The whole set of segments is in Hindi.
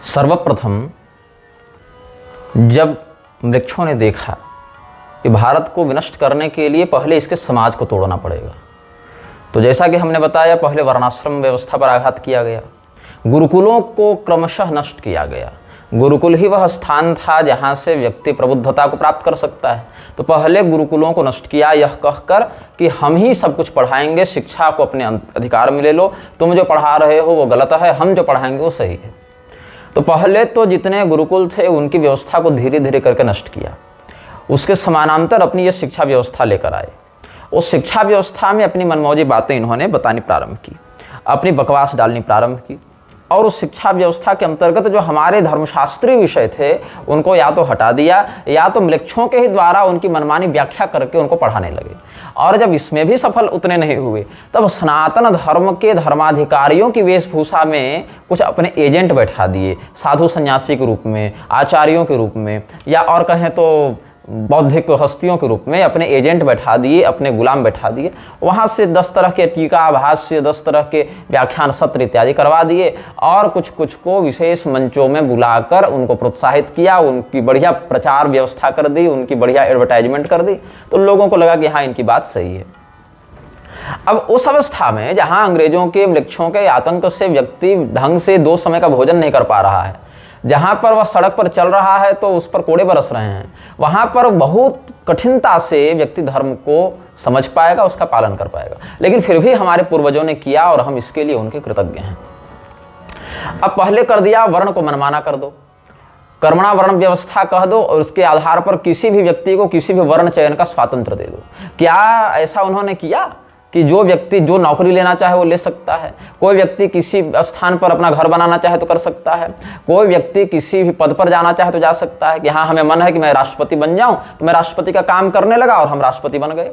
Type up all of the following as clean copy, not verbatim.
सर्वप्रथम जब वृक्षों ने देखा कि भारत को विनष्ट करने के लिए पहले इसके समाज को तोड़ना पड़ेगा, तो जैसा कि हमने बताया पहले वर्णाश्रम व्यवस्था पर आघात किया गया, गुरुकुलों को क्रमशः नष्ट किया गया। गुरुकुल ही वह स्थान था जहाँ से व्यक्ति प्रबुद्धता को प्राप्त कर सकता है। तो पहले गुरुकुलों को नष्ट किया, यह कहकर कि हम ही सब कुछ पढ़ाएंगे, शिक्षा को अपने अधिकार में ले लो, तुम जो पढ़ा रहे हो वो गलत है, हम जो पढ़ाएंगे वो सही है। तो पहले तो जितने गुरुकुल थे उनकी व्यवस्था को धीरे धीरे करके नष्ट किया। उसके समानांतर अपनी ये शिक्षा व्यवस्था लेकर आए। उस शिक्षा व्यवस्था में अपनी मनमौजी बातें इन्होंने बतानी प्रारंभ की, अपनी बकवास डालनी प्रारंभ की, और उस शिक्षा व्यवस्था के अंतर्गत जो हमारे धर्मशास्त्रीय विषय थे उनको या तो हटा दिया या तो म्लेच्छों के ही द्वारा उनकी मनमानी व्याख्या करके उनको पढ़ाने लगे। और जब इसमें भी सफल उतने नहीं हुए तब सनातन धर्म के धर्माधिकारियों की वेशभूषा में कुछ अपने एजेंट बैठा दिए, साधु सन्यासी के रूप में, आचार्यों के रूप में, या और कहें तो बौद्धिक हस्तियों के रूप में अपने एजेंट बैठा दिए, अपने गुलाम बैठा दिए। वहाँ से 10 तरह के टीका भाष्य, 10 तरह के व्याख्यान सत्र इत्यादि करवा दिए और कुछ कुछ को विशेष मंचों में बुलाकर उनको प्रोत्साहित किया, उनकी बढ़िया प्रचार व्यवस्था कर दी, उनकी बढ़िया एडवर्टाइजमेंट कर दी। तो लोगों को लगा कि हाँ इनकी बात सही है। अब उस अवस्था में जहाँ अंग्रेजों के म्लेच्छों के आतंक से व्यक्ति ढंग से 2 समय का भोजन नहीं कर पा रहा है, जहाँ पर वह सड़क पर चल रहा है तो उस पर कोड़े बरस रहे हैं, वहाँ पर बहुत कठिनता से व्यक्ति धर्म को समझ पाएगा, उसका पालन कर पाएगा। लेकिन फिर भी हमारे पूर्वजों ने किया और हम इसके लिए उनके कृतज्ञ हैं। अब पहले कर दिया वर्ण को मनमाना कर दो, कर्मणा वर्ण व्यवस्था कह दो और उसके आधार पर किसी भी व्यक्ति को किसी भी वर्ण चयन का स्वातंत्र दे दो। क्या ऐसा उन्होंने किया कि जो व्यक्ति जो नौकरी लेना चाहे वो ले सकता है, कोई व्यक्ति किसी स्थान पर अपना घर बनाना चाहे तो कर सकता है, कोई व्यक्ति किसी भी पद पर जाना चाहे तो जा सकता है कि हाँ हमें मन है कि मैं राष्ट्रपति बन जाऊं तो मैं राष्ट्रपति का काम करने लगा और हम राष्ट्रपति बन गए।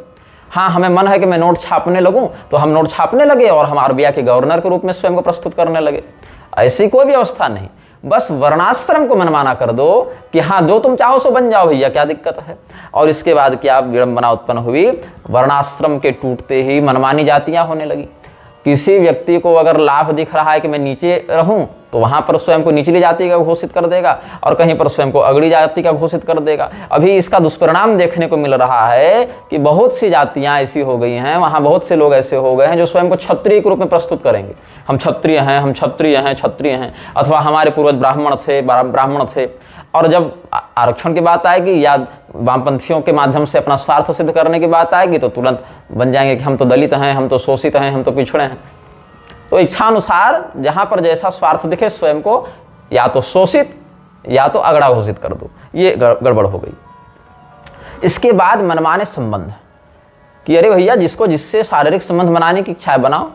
हाँ हमें मन है कि मैं नोट छापने लगूं तो हम नोट छापने लगे और हम आरबीआई के गवर्नर के रूप में स्वयं को प्रस्तुत करने लगे। ऐसी कोई व्यवस्था नहीं, बस वर्णाश्रम को मनमाना कर दो कि हाँ जो तुम चाहो सो बन जाओ भैया, क्या दिक्कत है। और इसके बाद क्या विडंबना उत्पन्न हुई, वर्णाश्रम के टूटते ही मनमानी जातियां होने लगी। किसी व्यक्ति को अगर लाभ दिख रहा है कि मैं नीचे रहूं तो वहां पर स्वयं को निचली जाति का घोषित कर देगा और कहीं पर स्वयं को अगड़ी जाति का घोषित कर देगा। अभी इसका दुष्परिणाम देखने को मिल रहा है कि बहुत सी जातियां ऐसी हो गई हैं, वहां बहुत से लोग ऐसे हो गए हैं जो स्वयं को क्षत्रिय के रूप में प्रस्तुत करेंगे, हम क्षत्रिय हैं, हम क्षत्रिय हैं, क्षत्रिय हैं, अथवा हमारे पूर्वज ब्राह्मण थे, ब्राह्मण थे। और जब आरक्षण की बात आएगी या वामपंथियों के माध्यम से अपना स्वार्थ सिद्ध करने की बात आएगी तो तुरंत बन जाएंगे कि हम तो दलित हैं, हम तो शोषित हैं, हम तो पिछड़े हैं। तो इच्छानुसार जहां पर जैसा स्वार्थ दिखे स्वयं को या तो शोषित या तो अगड़ा घोषित कर दो, ये गड़बड़ हो गई। इसके बाद मनमाने संबंध कि अरे भैया जिसको जिससे शारीरिक संबंध बनाने की इच्छा है बनाओ,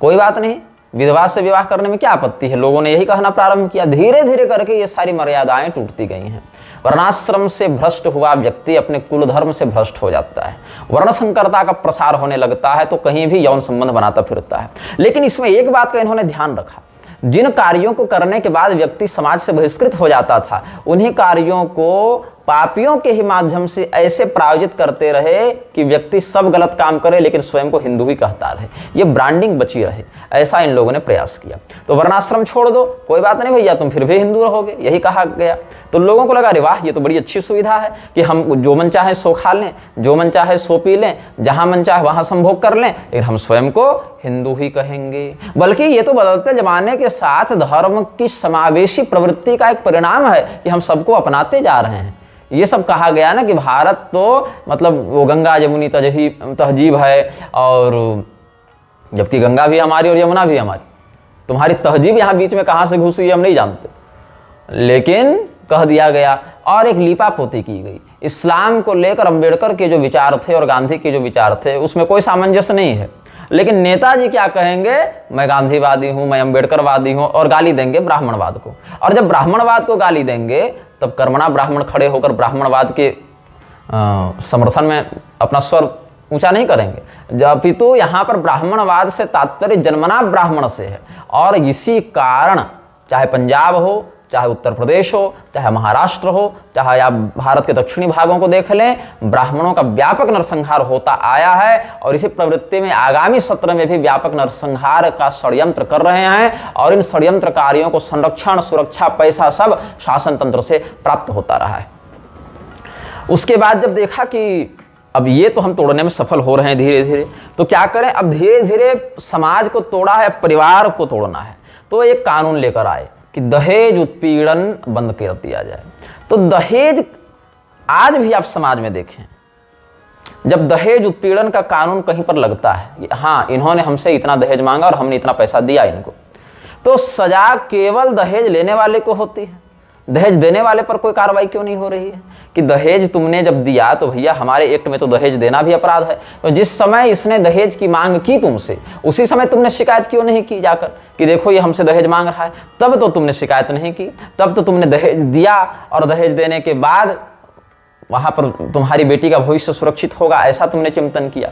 कोई बात नहीं, विधवा से विवाह करने में क्या आपत्ति है। लोगों ने यही कहना प्रारंभ किया। धीरे धीरे करके ये सारी मर्यादाएं टूटती गई हैं। वर्णाश्रम से भ्रष्ट हुआ व्यक्ति अपने कुल धर्म से भ्रष्ट हो जाता है, वर्ण संकरता का प्रसार होने लगता है तो कहीं भी यौन संबंध बनाता फिरता है। लेकिन इसमें एक बात का इन्होंने ध्यान रखा, जिन कार्यों को करने के बाद व्यक्ति समाज से बहिष्कृत हो जाता था उन्हीं कार्यों को पापियों के ही माध्यम से ऐसे प्रायोजित करते रहे कि व्यक्ति सब गलत काम करे लेकिन स्वयं को हिंदू ही कहता रहे, ये ब्रांडिंग बची रहे। ऐसा इन लोगों ने प्रयास किया। तो वर्णाश्रम छोड़ दो, कोई बात नहीं भैया तुम फिर भी हिंदू रहोगे, यही कहा गया। तो लोगों को लगा अरे वाह ये तो बड़ी अच्छी सुविधा है कि हम जो मन चाहे सो खा लें, जो मन चाहे सो पी लें, जहां मन चाहे वहां संभोग कर लें, लेकिन हम स्वयं को हिंदू ही कहेंगे। बल्कि ये तो बदलते जमाने के साथ धर्म की समावेशी प्रवृत्ति का एक परिणाम है कि हम सबको अपनाते जा रहे हैं। ये सब कहा गया ना कि भारत तो मतलब वो गंगा यमुनी तहजीब है, और जबकि गंगा भी हमारी और यमुना भी हमारी। तुम्हारी तहजीब यहाँ बीच में कहाँ से घुसी हम नहीं जानते, लेकिन कह दिया गया। और एक लीपापोती की गई। इस्लाम को लेकर अंबेडकर के जो विचार थे और गांधी के जो विचार थे उसमें कोई सामंजस्य नहीं है, लेकिन नेताजी क्या कहेंगे, मैं गांधीवादी हूं, मैं अंबेडकरवादी हूं, और गाली देंगे ब्राह्मणवाद को। और जब ब्राह्मणवाद को गाली देंगे तब कर्मणा ब्राह्मण खड़े होकर ब्राह्मणवाद के समर्थन में अपना स्वर ऊंचा नहीं करेंगे। जब तो यहाँ पर ब्राह्मणवाद से तात्पर्य जन्मना ब्राह्मण से है, और इसी कारण चाहे पंजाब हो, चाहे उत्तर प्रदेश हो, चाहे महाराष्ट्र हो, चाहे आप भारत के दक्षिणी भागों को देख लें, ब्राह्मणों का व्यापक नरसंहार होता आया है और इसी प्रवृत्ति में आगामी सत्र में भी व्यापक नरसंहार का षड्यंत्र कर रहे हैं और इन षड्यंत्रकारियों को संरक्षण, सुरक्षा, पैसा सब शासन तंत्र से प्राप्त होता रहा है। उसके बाद जब देखा कि अब ये तो हम तोड़ने में सफल हो रहे हैं धीरे धीरे, तो क्या करें, अब धीरे धीरे समाज को तोड़ा है, परिवार को तोड़ना है, तो एक कानून लेकर आए कि दहेज उत्पीड़न बंद कर दिया जाए। तो दहेज आज भी आप समाज में देखें, जब दहेज उत्पीड़न का कानून कहीं पर लगता है, हाँ इन्होंने हमसे इतना दहेज मांगा और हमने इतना पैसा दिया इनको, तो सजा केवल दहेज लेने वाले को होती है। दहेज देने वाले पर कोई कार्रवाई क्यों नहीं हो रही है कि दहेज तुमने जब दिया तो भैया हमारे एक्ट में तो दहेज देना भी अपराध है, तो जिस समय इसने दहेज की मांग की तुमसे, उसी समय तुमने शिकायत क्यों नहीं की जाकर कि देखो ये हमसे दहेज मांग रहा है? तब तो तुमने शिकायत नहीं की, तब तो तुमने दहेज दिया और दहेज देने के बाद वहां पर तुम्हारी बेटी का भविष्य सुरक्षित होगा, ऐसा तुमने चिंतन किया।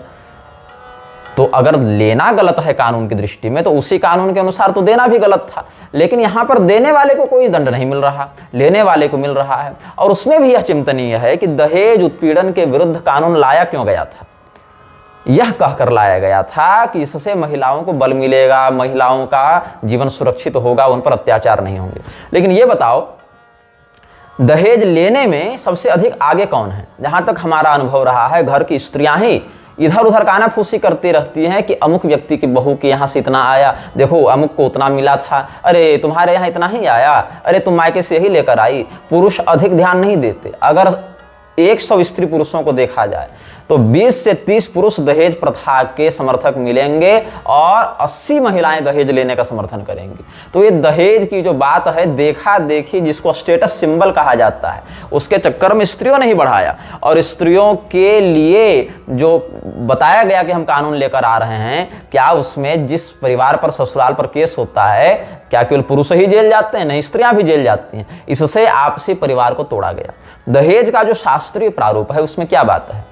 तो अगर लेना गलत है कानून की दृष्टि में, तो उसी कानून के अनुसार तो देना भी गलत था, लेकिन यहाँ पर देने वाले को कोई दंड नहीं मिल रहा, लेने वाले को मिल रहा है। और उसमें भी यह चिंतनीय है कि दहेज उत्पीड़न के विरुद्ध कानून लाया क्यों गया था? यह कहकर लाया गया था कि इससे महिलाओं को बल मिलेगा, महिलाओं का जीवन सुरक्षित होगा, उन पर अत्याचार नहीं होंगे। लेकिन ये बताओ, दहेज लेने में सबसे अधिक आगे कौन है? जहां तक हमारा अनुभव रहा है, घर की स्त्रियां ही इधर उधर कानाफूसी करती रहती हैं कि अमुक व्यक्ति की बहू के यहाँ से इतना आया, देखो अमुक को उतना मिला था, अरे तुम्हारे यहाँ इतना ही आया, अरे तुम मायके से यही लेकर आई। पुरुष अधिक ध्यान नहीं देते। अगर 100 स्त्री पुरुषों को देखा जाए तो 20 से 30 पुरुष दहेज प्रथा के समर्थक मिलेंगे और 80 महिलाएं दहेज लेने का समर्थन करेंगी। तो ये दहेज की जो बात है, देखा देखी जिसको स्टेटस सिंबल कहा जाता है, उसके चक्कर में स्त्रियों ने ही बढ़ाया। और स्त्रियों के लिए जो बताया गया कि हम कानून लेकर आ रहे हैं, क्या उसमें जिस परिवार पर, ससुराल पर केस होता है, क्या केवल पुरुष ही जेल जाते हैं? नहीं, स्त्रियां भी जेल जाती हैं। इससे आपसी परिवार को तोड़ा गया। दहेज का जो शास्त्रीय प्रारूप है उसमें क्या बात है?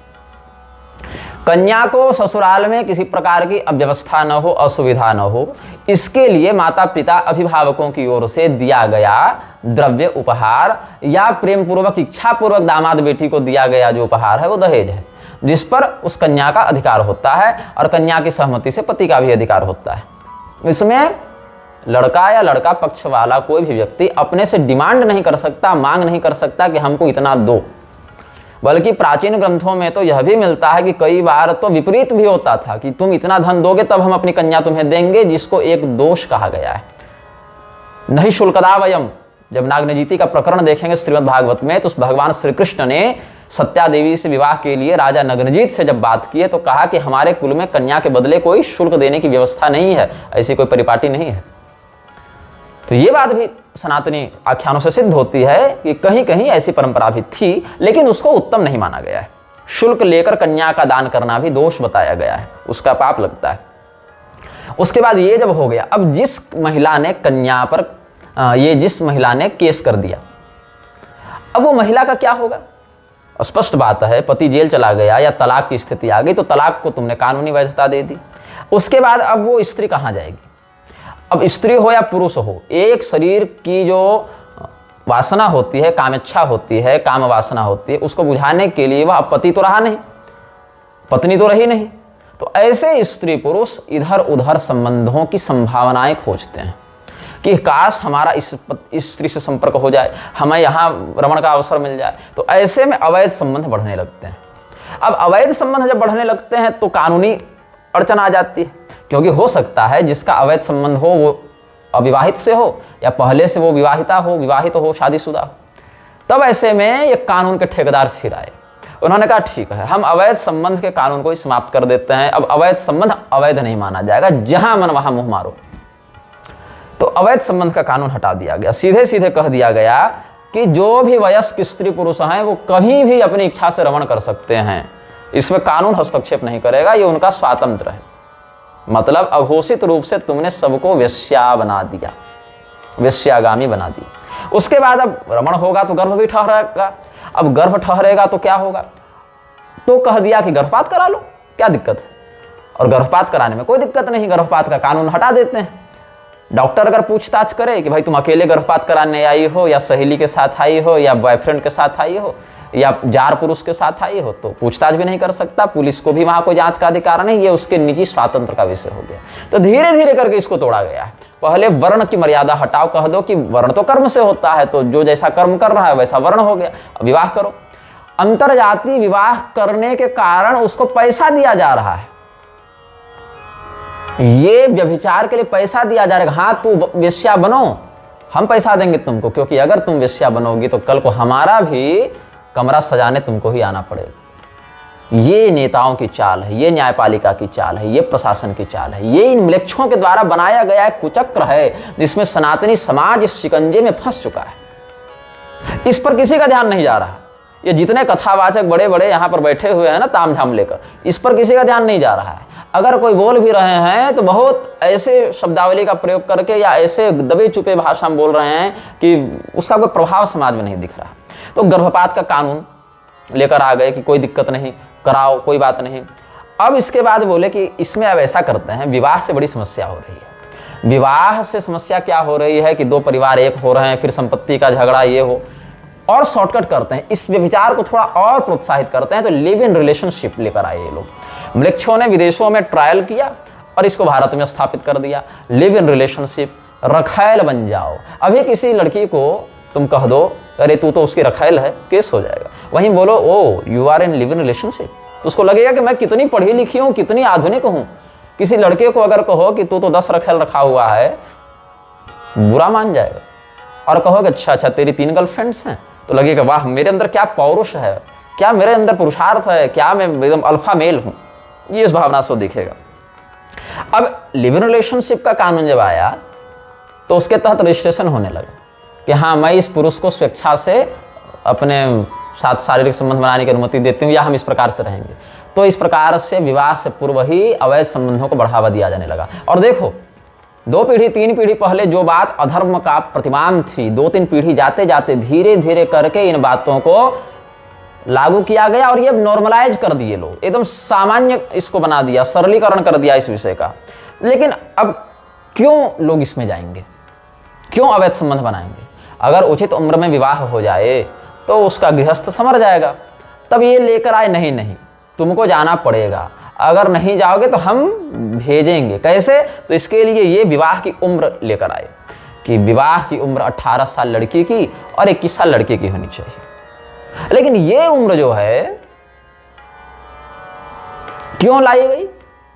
कन्या को ससुराल में किसी प्रकार की अव्यवस्था न हो, असुविधा न हो, इसके लिए माता पिता अभिभावकों की ओर से दिया गया द्रव्य उपहार या प्रेम पूर्वक, इच्छा पूर्वक दामाद बेटी को दिया गया जो उपहार है वो दहेज है, जिस पर उस कन्या का अधिकार होता है और कन्या की सहमति से पति का भी अधिकार होता है। इसमें लड़का या लड़का पक्ष वाला कोई भी व्यक्ति अपने से डिमांड नहीं कर सकता, मांग नहीं कर सकता कि हमको इतना दो। बल्कि प्राचीन ग्रंथों में तो यह भी मिलता है कि कई बार तो विपरीत भी होता था कि तुम इतना धन दोगे तब हम अपनी कन्या तुम्हें देंगे, जिसको एक दोष कहा गया है। नहीं शुल्कदा वयम, जब नागनजीति का प्रकरण देखेंगे श्रीमद् भागवत में, तो उस भगवान श्री कृष्ण ने सत्या देवी से विवाह के लिए राजा नग्नजीत से जब बात की है तो कहा कि हमारे कुल में कन्या के बदले कोई शुल्क देने की व्यवस्था नहीं है, ऐसी कोई परिपाटी नहीं है। तो ये बात भी सनातनी आख्यानों से सिद्ध होती है कि कहीं कहीं ऐसी परंपरा भी थी, लेकिन उसको उत्तम नहीं माना गया है। शुल्क लेकर कन्या का दान करना भी दोष बताया गया है, उसका पाप लगता है। उसके बाद ये जब हो गया, अब जिस महिला ने कन्या पर जिस महिला ने केस कर दिया, अब वो महिला का क्या होगा? स्पष्ट बात है, पति जेल चला गया या तलाक की स्थिति आ गई तो तलाक को तुमने कानूनी वैधता दे दी। उसके बाद अब वो स्त्री कहाँ जाएगी? अब स्त्री हो या पुरुष हो, एक शरीर की जो वासना होती है, कामेच्छा होती है, काम वासना होती है, उसको बुझाने के लिए वह पति तो रहा नहीं, पत्नी तो रही नहीं। तो ऐसे स्त्री पुरुष इधर उधर संबंधों की संभावनाएं खोजते हैं कि काश हमारा इस स्त्री से संपर्क हो जाए, हमें यहाँ रमण का अवसर मिल जाए। तो ऐसे में अवैध संबंध बढ़ने लगते हैं। अब अवैध संबंध जब बढ़ने लगते हैं तो कानूनी अड़चन आ जाती है, क्योंकि हो सकता है जिसका अवैध संबंध हो वो अविवाहित से हो या पहले से वो विवाहिता हो, विवाहित हो, शादीशुदा हो। तब ऐसे में ये कानून के ठेकेदार फिर आए, उन्होंने कहा ठीक है, हम अवैध संबंध के कानून को ही समाप्त कर देते हैं। अब अवैध संबंध अवैध नहीं माना जाएगा, जहां मन वहां मुंह मारो। तो अवैध संबंध का कानून हटा दिया गया। सीधे सीधे कह दिया गया कि जो भी वयस्क स्त्री पुरुष हैं वो कहीं भी अपनी इच्छा से रमण कर सकते हैं, इसमें कानून हस्तक्षेप नहीं करेगा, ये उनका स्वातंत्र है। मतलब अघोषित रूप से तुमने सबको वेश्या बना दिया, वेश्यागामी बना दिया। उसके बाद अब रमण होगा तो गर्भ भी ठहरेगा। अब गर्भ ठहरेगा तो क्या होगा? तो कह दिया कि गर्भपात करा लो, क्या दिक्कत है? और गर्भपात कराने में कोई दिक्कत नहीं, गर्भपात का कानून हटा देते हैं। डॉक्टर अगर पूछताछ करे कि भाई तुम अकेले गर्भपात कराने आई हो या सहेली के साथ आई हो या बॉयफ्रेंड के साथ आई हो या जार पुरुष के साथ आई हो, तो पूछताछ भी नहीं कर सकता, पुलिस को भी वहां कोई जांच का अधिकार नहीं, ये उसके निजी स्वातंत्र का विषय हो गया। तो धीरे धीरे करके इसको तोड़ा गया है। पहले वर्ण की मर्यादा हटाओ, कह दो कि वर्ण तो कर्म से होता है, तो जो जैसा कर्म कर रहा है वैसा वर्ण हो गया, विवाह करो। अंतरजातीय विवाह करने के कारण उसको पैसा दिया जा रहा है, ये व्यभिचार के लिए पैसा दिया जा रहा है। हाँ तू वेश्या बनो, हम पैसा देंगे तुमको, क्योंकि अगर तुम वेश्या बनोगी तो कल को हमारा भी कमरा सजाने तुमको ही आना पड़ेगा। ये नेताओं की चाल है, ये न्यायपालिका की चाल है, ये प्रशासन की चाल है, ये इन म्लेच्छों के द्वारा बनाया गया एक कुचक्र है जिसमें सनातनी समाज इस शिकंजे में फंस चुका है। इस पर किसी का ध्यान नहीं जा रहा। ये जितने कथावाचक बड़े बड़े यहाँ पर बैठे हुए हैं ना तामझाम लेकर, इस पर किसी का ध्यान नहीं जा रहा है। अगर कोई बोल भी रहे हैं तो बहुत ऐसे शब्दावली का प्रयोग करके या ऐसे दबे चुपे भाषा में बोल रहे हैं कि उसका कोई प्रभाव समाज में नहीं दिख रहा। तो गर्भपात का कानून लेकर आ गए कि कोई दिक्कत नहीं, कराओ, कोई बात नहीं। अब इसके बाद बोले कि इसमें अब ऐसा करते हैं, विवाह से बड़ी समस्या हो रही है। विवाह से समस्या क्या हो रही है कि दो परिवार एक हो रहे हैं, फिर संपत्ति का झगड़ा ये हो, और शॉर्टकट करते हैं, इस व्यभिचार को थोड़ा और प्रोत्साहित करते हैं। तो लिव इन रिलेशनशिप लेकर आए ये लोग। म्लेच्छों ने विदेशों में ट्रायल किया और इसको भारत में स्थापित कर दिया। लिव इन रिलेशनशिप, रखैल बन जाओ। अभी किसी लड़की को तुम कह दो अरे तू तो उसकी रखैल है, केस हो जाएगा। वहीं बोलो oh you are in live in relationship, तो उसको लगेगा कि मैं कितनी पढ़ी लिखी हूँ, कितनी आधुनिक हूँ। किसी लड़के को अगर कहो कि तू तो 10 रखैल रखा हुआ है, बुरा मान जाएगा। और कहोगे अच्छा अच्छा तेरी 3 गर्लफ्रेंड्स हैं, तो लगेगा वाह मेरे अंदर क्या पौरुष है, क्या मेरे अंदर पुरुषार्थ है, क्या मैं एकदम अल्फा मेल हूँ। ये इस भावना से दिखेगा। अब लिव इन रिलेशनशिप का कानून जब आया तो उसके तहत रजिस्ट्रेशन होने लगा कि हाँ मैं इस पुरुष को स्वेच्छा से अपने साथ शारीरिक संबंध बनाने की अनुमति देती हूँ या हम इस प्रकार से रहेंगे। तो इस प्रकार से विवाह से पूर्व ही अवैध संबंधों को बढ़ावा दिया जाने लगा। और देखो 2 पीढ़ी 3 पीढ़ी पहले जो बात अधर्म का प्रतिमान थी, 2-3 पीढ़ी जाते जाते धीरे धीरे करके इन बातों को लागू किया गया और ये नॉर्मलाइज कर दिए लोग, एकदम सामान्य इसको बना दिया, सरलीकरण कर दिया इस विषय का। लेकिन अब क्यों लोग इसमें जाएंगे, क्यों अवैध संबंध बनाएंगे? अगर उचित उम्र में विवाह हो जाए तो उसका गृहस्थ संवर जाएगा। तब ये लेकर आए नहीं नहीं तुमको जाना पड़ेगा, अगर नहीं जाओगे तो हम भेजेंगे। कैसे? तो इसके लिए ये विवाह की उम्र लेकर आए कि विवाह की उम्र 18 साल लड़की की और 21 साल लड़के की होनी चाहिए। लेकिन ये उम्र जो है क्यों लाई गई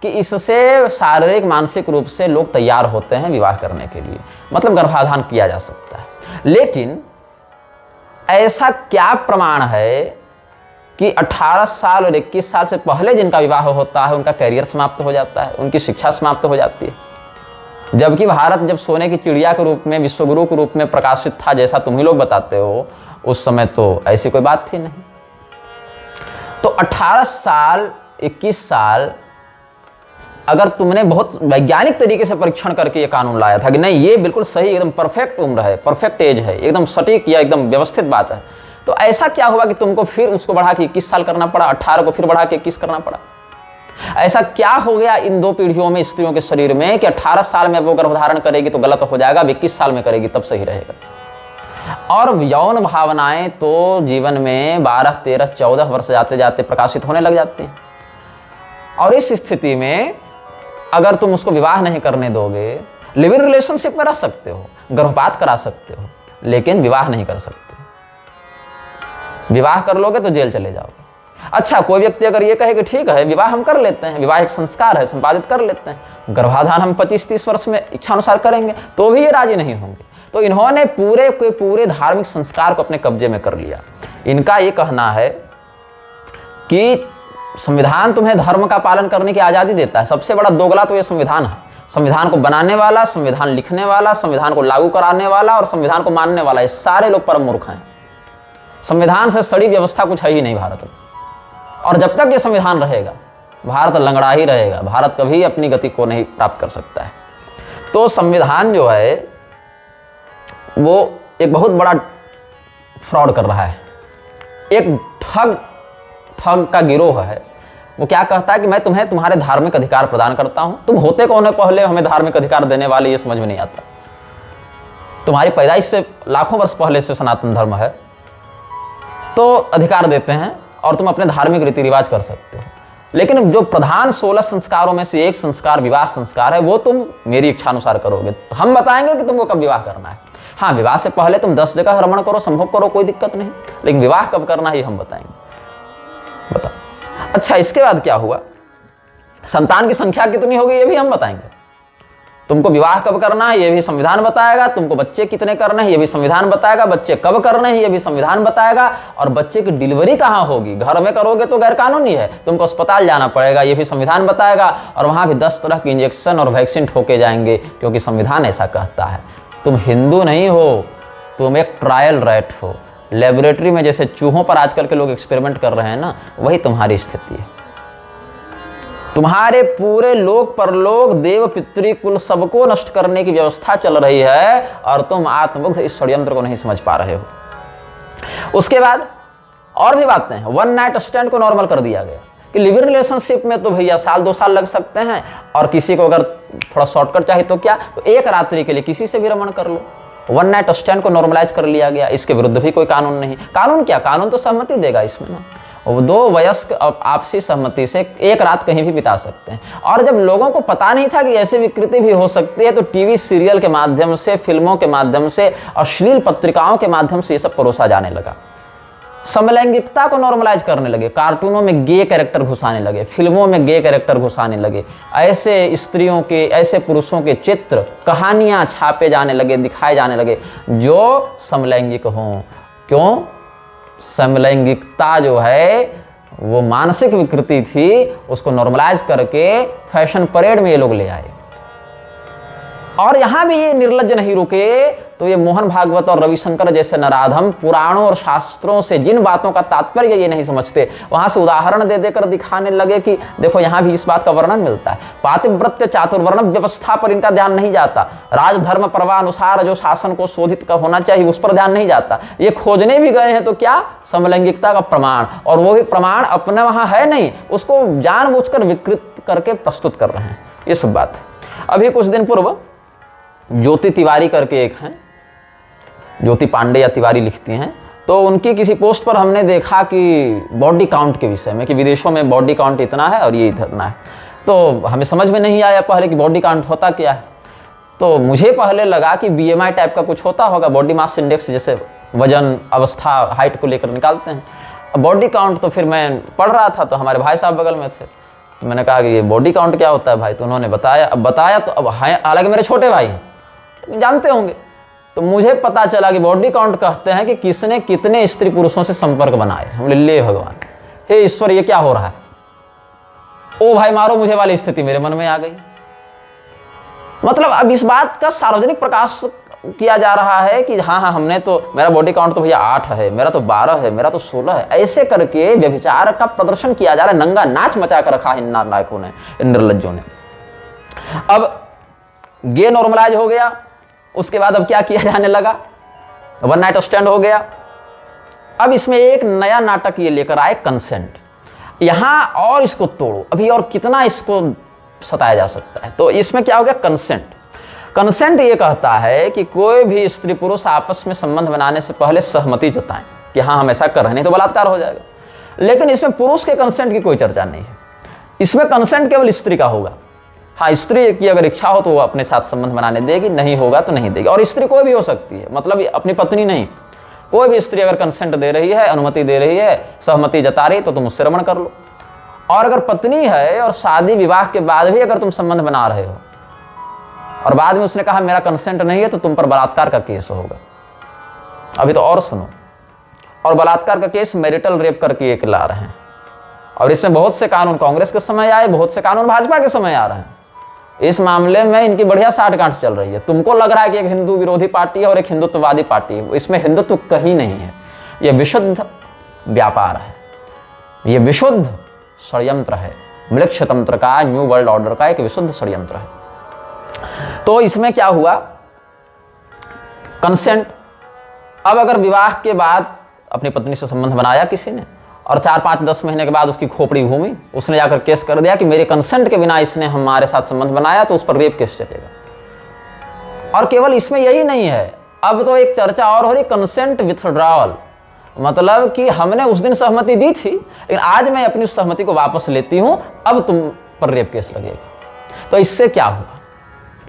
कि इससे शारीरिक मानसिक रूप से लोग तैयार होते हैं विवाह करने के लिए, मतलब गर्भाधान किया जा सकता है। लेकिन ऐसा क्या प्रमाण है कि 18 साल और 21 साल से पहले जिनका विवाह होता है उनका करियर समाप्त हो जाता है, उनकी शिक्षा समाप्त हो जाती है। जबकि भारत जब सोने की चिड़िया के रूप में, विश्वगुरु के रूप में प्रकाशित था, जैसा तुम ही लोग बताते हो, उस समय तो ऐसी कोई बात थी नहीं। तो 18 साल 21 साल अगर तुमने बहुत वैज्ञानिक तरीके से परीक्षण करके ये कानून लाया था कि नहीं ये बिल्कुल सही एकदम परफेक्ट उम्र है, परफेक्ट एज है, एकदम सटीक या एकदम व्यवस्थित बात है, तो ऐसा क्या हुआ कि तुमको फिर उसको बढ़ा के 21 साल करना पड़ा, 18 को फिर बढ़ा के 21 करना पड़ा? ऐसा क्या हो गया इन 2 पीढ़ियों में स्त्रियों के शरीर में कि 18 साल में वो गर्भधारण करेगी तो गलत हो जाएगा, 21 साल में करेगी तब सही रहेगा? और यौन भावनाएं तो जीवन में 12, 13, 14 वर्ष जाते जाते प्रकाशित होने लग जाती हैं। और इस स्थिति में अगर तुम उसको विवाह नहीं करने दोगे, लिव इन रिलेशनशिप में रह सकते हो, गर्भपात करा सकते हो, लेकिन विवाह नहीं कर सकते। विवाह कर लोगे तो जेल चले जाओगे। अच्छा कोई व्यक्ति अगर ये कहे कि ठीक है विवाह हम कर लेते हैं, विवाह एक संस्कार है, संपादित कर लेते हैं, गर्भाधान हम 25-30 वर्ष में इच्छानुसार करेंगे, तो भी ये राजी नहीं होंगे। तो इन्होंने पूरे के पूरे धार्मिक संस्कार को अपने कब्जे में कर लिया। इनका ये कहना है कि संविधान तुम्हें धर्म का पालन करने की आज़ादी देता है। सबसे बड़ा दोगला तो ये संविधान है। संविधान को बनाने वाला, संविधान लिखने वाला, संविधान को लागू कराने वाला और संविधान को मानने वाला, ये सारे लोग परम मूर्ख हैं। संविधान से सड़ी व्यवस्था कुछ है ही नहीं भारत में। और जब तक ये संविधान रहेगा भारत लंगड़ा ही रहेगा, भारत कभी अपनी गति को नहीं प्राप्त कर सकता है। तो संविधान जो है वो एक बहुत बड़ा फ्रॉड कर रहा है। एक ठग का गिरोह है वो क्या कहता है कि मैं तुम्हें तुम्हारे धार्मिक अधिकार प्रदान करता हूं। तुम होते कौन है पहले हमें धार्मिक अधिकार देने वाले, ये समझ में नहीं आता। तुम्हारी पैदाइश से लाखों वर्ष पहले से सनातन धर्म है, तो अधिकार देते हैं और तुम अपने धार्मिक रीति रिवाज कर सकते हो। लेकिन जो प्रधान 16 संस्कारों में से एक संस्कार विवाह संस्कार है, वो तुम मेरी इच्छा अनुसार करोगे। तो हम बताएंगे कि तुमको कब विवाह करना है। हाँ, विवाह से पहले तुम 10 जगह रमण करो, संभोग करो, कोई दिक्कत नहीं, लेकिन विवाह कब करना है ये हम बताएंगे। बताओ। अच्छा, इसके बाद क्या हुआ, संतान की संख्या कितनी होगी ये भी हम बताएंगे। तुमको विवाह कब करना है ये भी संविधान बताएगा, तुमको बच्चे कितने करने हैं ये भी संविधान बताएगा, बच्चे कब करने हैं ये भी संविधान बताएगा, और बच्चे की डिलीवरी कहाँ होगी, घर में करोगे तो गैर कानूनी है, तुमको अस्पताल जाना पड़ेगा ये भी संविधान बताएगा, और वहाँ भी 10 तरह के इंजेक्शन और वैक्सीन ठोके जाएंगे, क्योंकि संविधान ऐसा कहता है। तुम हिंदू नहीं हो, तुम एक ट्रायल रैट हो। लेबोरेटरी में जैसे चूहों पर आजकल के लोग एक्सपेरिमेंट कर रहे हैं ना, वही तुम्हारी स्थिति है। तुम्हारे पूरे लोक परलोक देव पितृ कुल सबको नष्ट करने की व्यवस्था चल रही है, और तुम आत्मबुद्ध इस षड्यंत्र को नहीं समझ पा रहे हो। उसके बाद और भी बातें हैं। वन नाइट स्टैंड को नॉर्मल कर दिया गया कि लिविंग रिलेशनशिप में तो भैया 1-2 साल लग सकते हैं, और किसी को अगर थोड़ा शॉर्टकट चाहिए तो क्या, तो एक रात्रि के लिए किसी से भी रमण कर लो। वन नाइट स्टैंड को नॉर्मलाइज कर लिया गया। इसके विरुद्ध भी कोई कानून नहीं। कानून क्या, कानून तो सहमति देगा इसमें ना। वो 2 वयस्क आपसी सहमति से एक रात कहीं भी बिता सकते हैं। और जब लोगों को पता नहीं था कि ऐसी विकृति भी हो सकती है, तो टीवी सीरियल के माध्यम से, फिल्मों के माध्यम से, अश्लील पत्रिकाओं के माध्यम से ये सब परोसा जाने लगा। समलैंगिकता को नॉर्मलाइज करने लगे, कार्टूनों में गे कैरेक्टर घुसाने लगे, फिल्मों में गे कैरेक्टर घुसाने लगे, ऐसे स्त्रियों के, ऐसे पुरुषों के चित्र, कहानियां छापे जाने लगे, दिखाए जाने लगे जो समलैंगिक हों। क्यों? समलैंगिकता जो है वो मानसिक विकृति थी, उसको नॉर्मलाइज करके फैशन परेड में ये लोग ले आए। और यहां भी ये निर्लज्ज नहीं रुके, तो ये मोहन भागवत और रविशंकर जैसे नराधम पुराणों और शास्त्रों से जिन बातों का तात्पर्य ये नहीं समझते, वहां से उदाहरण दे देकर दिखाने लगे कि देखो यहां भी इस बात का वर्णन मिलता है। पातिव्रत्य चातुर्वर्ण व्यवस्था पर इनका ध्यान नहीं जाता, राजधर्म पर्वानुसार जो शासन को शोधित का होना चाहिए उस पर ध्यान नहीं जाता। ये खोजने भी गए हैं तो क्या, समलैंगिकता का प्रमाण, और वो भी प्रमाण अपने वहां है नहीं, उसको जानबूझकर विकृत करके प्रस्तुत कर रहे हैं। ये सब बात है। अभी कुछ दिन पूर्व ज्योति तिवारी करके एक हैं, ज्योति पांडे या तिवारी लिखती हैं, तो उनकी किसी पोस्ट पर हमने देखा कि बॉडी काउंट के विषय में, कि विदेशों में बॉडी काउंट इतना है और ये इतना है। तो हमें समझ में नहीं आया पहले कि बॉडी काउंट होता क्या है। तो मुझे पहले लगा कि BMI टाइप का कुछ होता होगा, बॉडी मास इंडेक्स, जैसे वजन, अवस्था, हाइट को लेकर निकालते हैं। बॉडी काउंट तो फिर मैं पढ़ रहा था, तो हमारे भाई साहब बगल में थे, तो मैंने कहा कि ये बॉडी काउंट क्या होता है भाई, तो उन्होंने बताया। अब बताया तो अब हालांकि मेरे छोटे भाई हैं, जानते होंगे, तो मुझे पता चला कि बॉडी काउंट कहते हैं कि किसने कितने स्त्री पुरुषों से संपर्क बनाए। हम ले भगवान, हे ईश्वर ये क्या हो रहा है, ओ भाई मारो मुझे वाली स्थिति मेरे मन में आ गई। मतलब अब इस बात का सार्वजनिक प्रकाश किया जा रहा है कि हाँ हमने तो, मेरा बॉडी काउंट तो भैया 8 है, मेरा तो 12 है, मेरा तो 16 है, ऐसे करके व्यभिचार का प्रदर्शन किया जा रहा है। नंगा नाच मचा कर रखा है इन नालायकों ने, इन निर्लज्जों ने। अब गे नॉर्मलाइज हो गया, उसके बाद अब क्या किया जाने लगा, वन नाइट स्टैंड हो गया। अब इसमें एक नया नाटक ये लेकर आए, कंसेंट। यहां और इसको तोड़ो, अभी और कितना इसको सताया जा सकता है। तो इसमें क्या हो गया, कंसेंट। कंसेंट ये कहता है कि कोई भी स्त्री पुरुष आपस में संबंध बनाने से पहले सहमति जताएं कि हाँ हम ऐसा कर रहे हैं, नहीं तो बलात्कार हो जाएगा। लेकिन इसमें पुरुष के कंसेंट की कोई चर्चा नहीं है। इसमें कंसेंट केवल स्त्री का होगा। हाँ, स्त्री की अगर इच्छा हो तो वो अपने साथ संबंध बनाने देगी, नहीं होगा तो नहीं देगी। और स्त्री कोई भी हो सकती है, मतलब अपनी पत्नी नहीं, कोई भी स्त्री अगर कंसेंट दे रही है, अनुमति दे रही है, सहमति जता रही, तो तुम उससे रमण कर लो। और अगर पत्नी है और शादी विवाह के बाद भी अगर तुम संबंध बना रहे हो और बाद में उसने कहा मेरा कंसेंट नहीं है, तो तुम पर बलात्कार का केस होगा। अभी तो और सुनो, और बलात्कार का केस मैरिटल रेप करके एक ला रहे हैं। और इसमें बहुत से कानून कांग्रेस के समय आए, बहुत से कानून भाजपा के समय आ रहे हैं। इस मामले में इनकी बढ़िया साठगांठ चल रही है। तुमको लग रहा है कि एक हिंदू विरोधी पार्टी है और एक हिंदुत्ववादी पार्टी है, इसमें हिंदुत्व कहीं नहीं है। यह विशुद्ध व्यापार है, यह विशुद्ध षड्यंत्र है, मृक्ष तंत्र का, न्यू वर्ल्ड ऑर्डर का एक विशुद्ध षड्यंत्र है। तो इसमें क्या हुआ, कंसेंट। अब अगर विवाह के बाद अपनी पत्नी से संबंध बनाया किसी ने और 4-5-10 महीने के बाद उसकी खोपड़ी घूमी, उसने जाकर केस कर दिया कि मेरे कंसेंट के बिना इसने हमारे साथ संबंध बनाया, तो उस पर रेप केस चलेगा। और केवल इसमें यही नहीं है, अब तो एक चर्चा और हो रही, कंसेंट विथड्रॉल, मतलब कि हमने उस दिन सहमति दी थी लेकिन आज मैं अपनी उस सहमति को वापस लेती हूं, अब तुम पर रेप केस लगेगा। तो इससे क्या हुआ,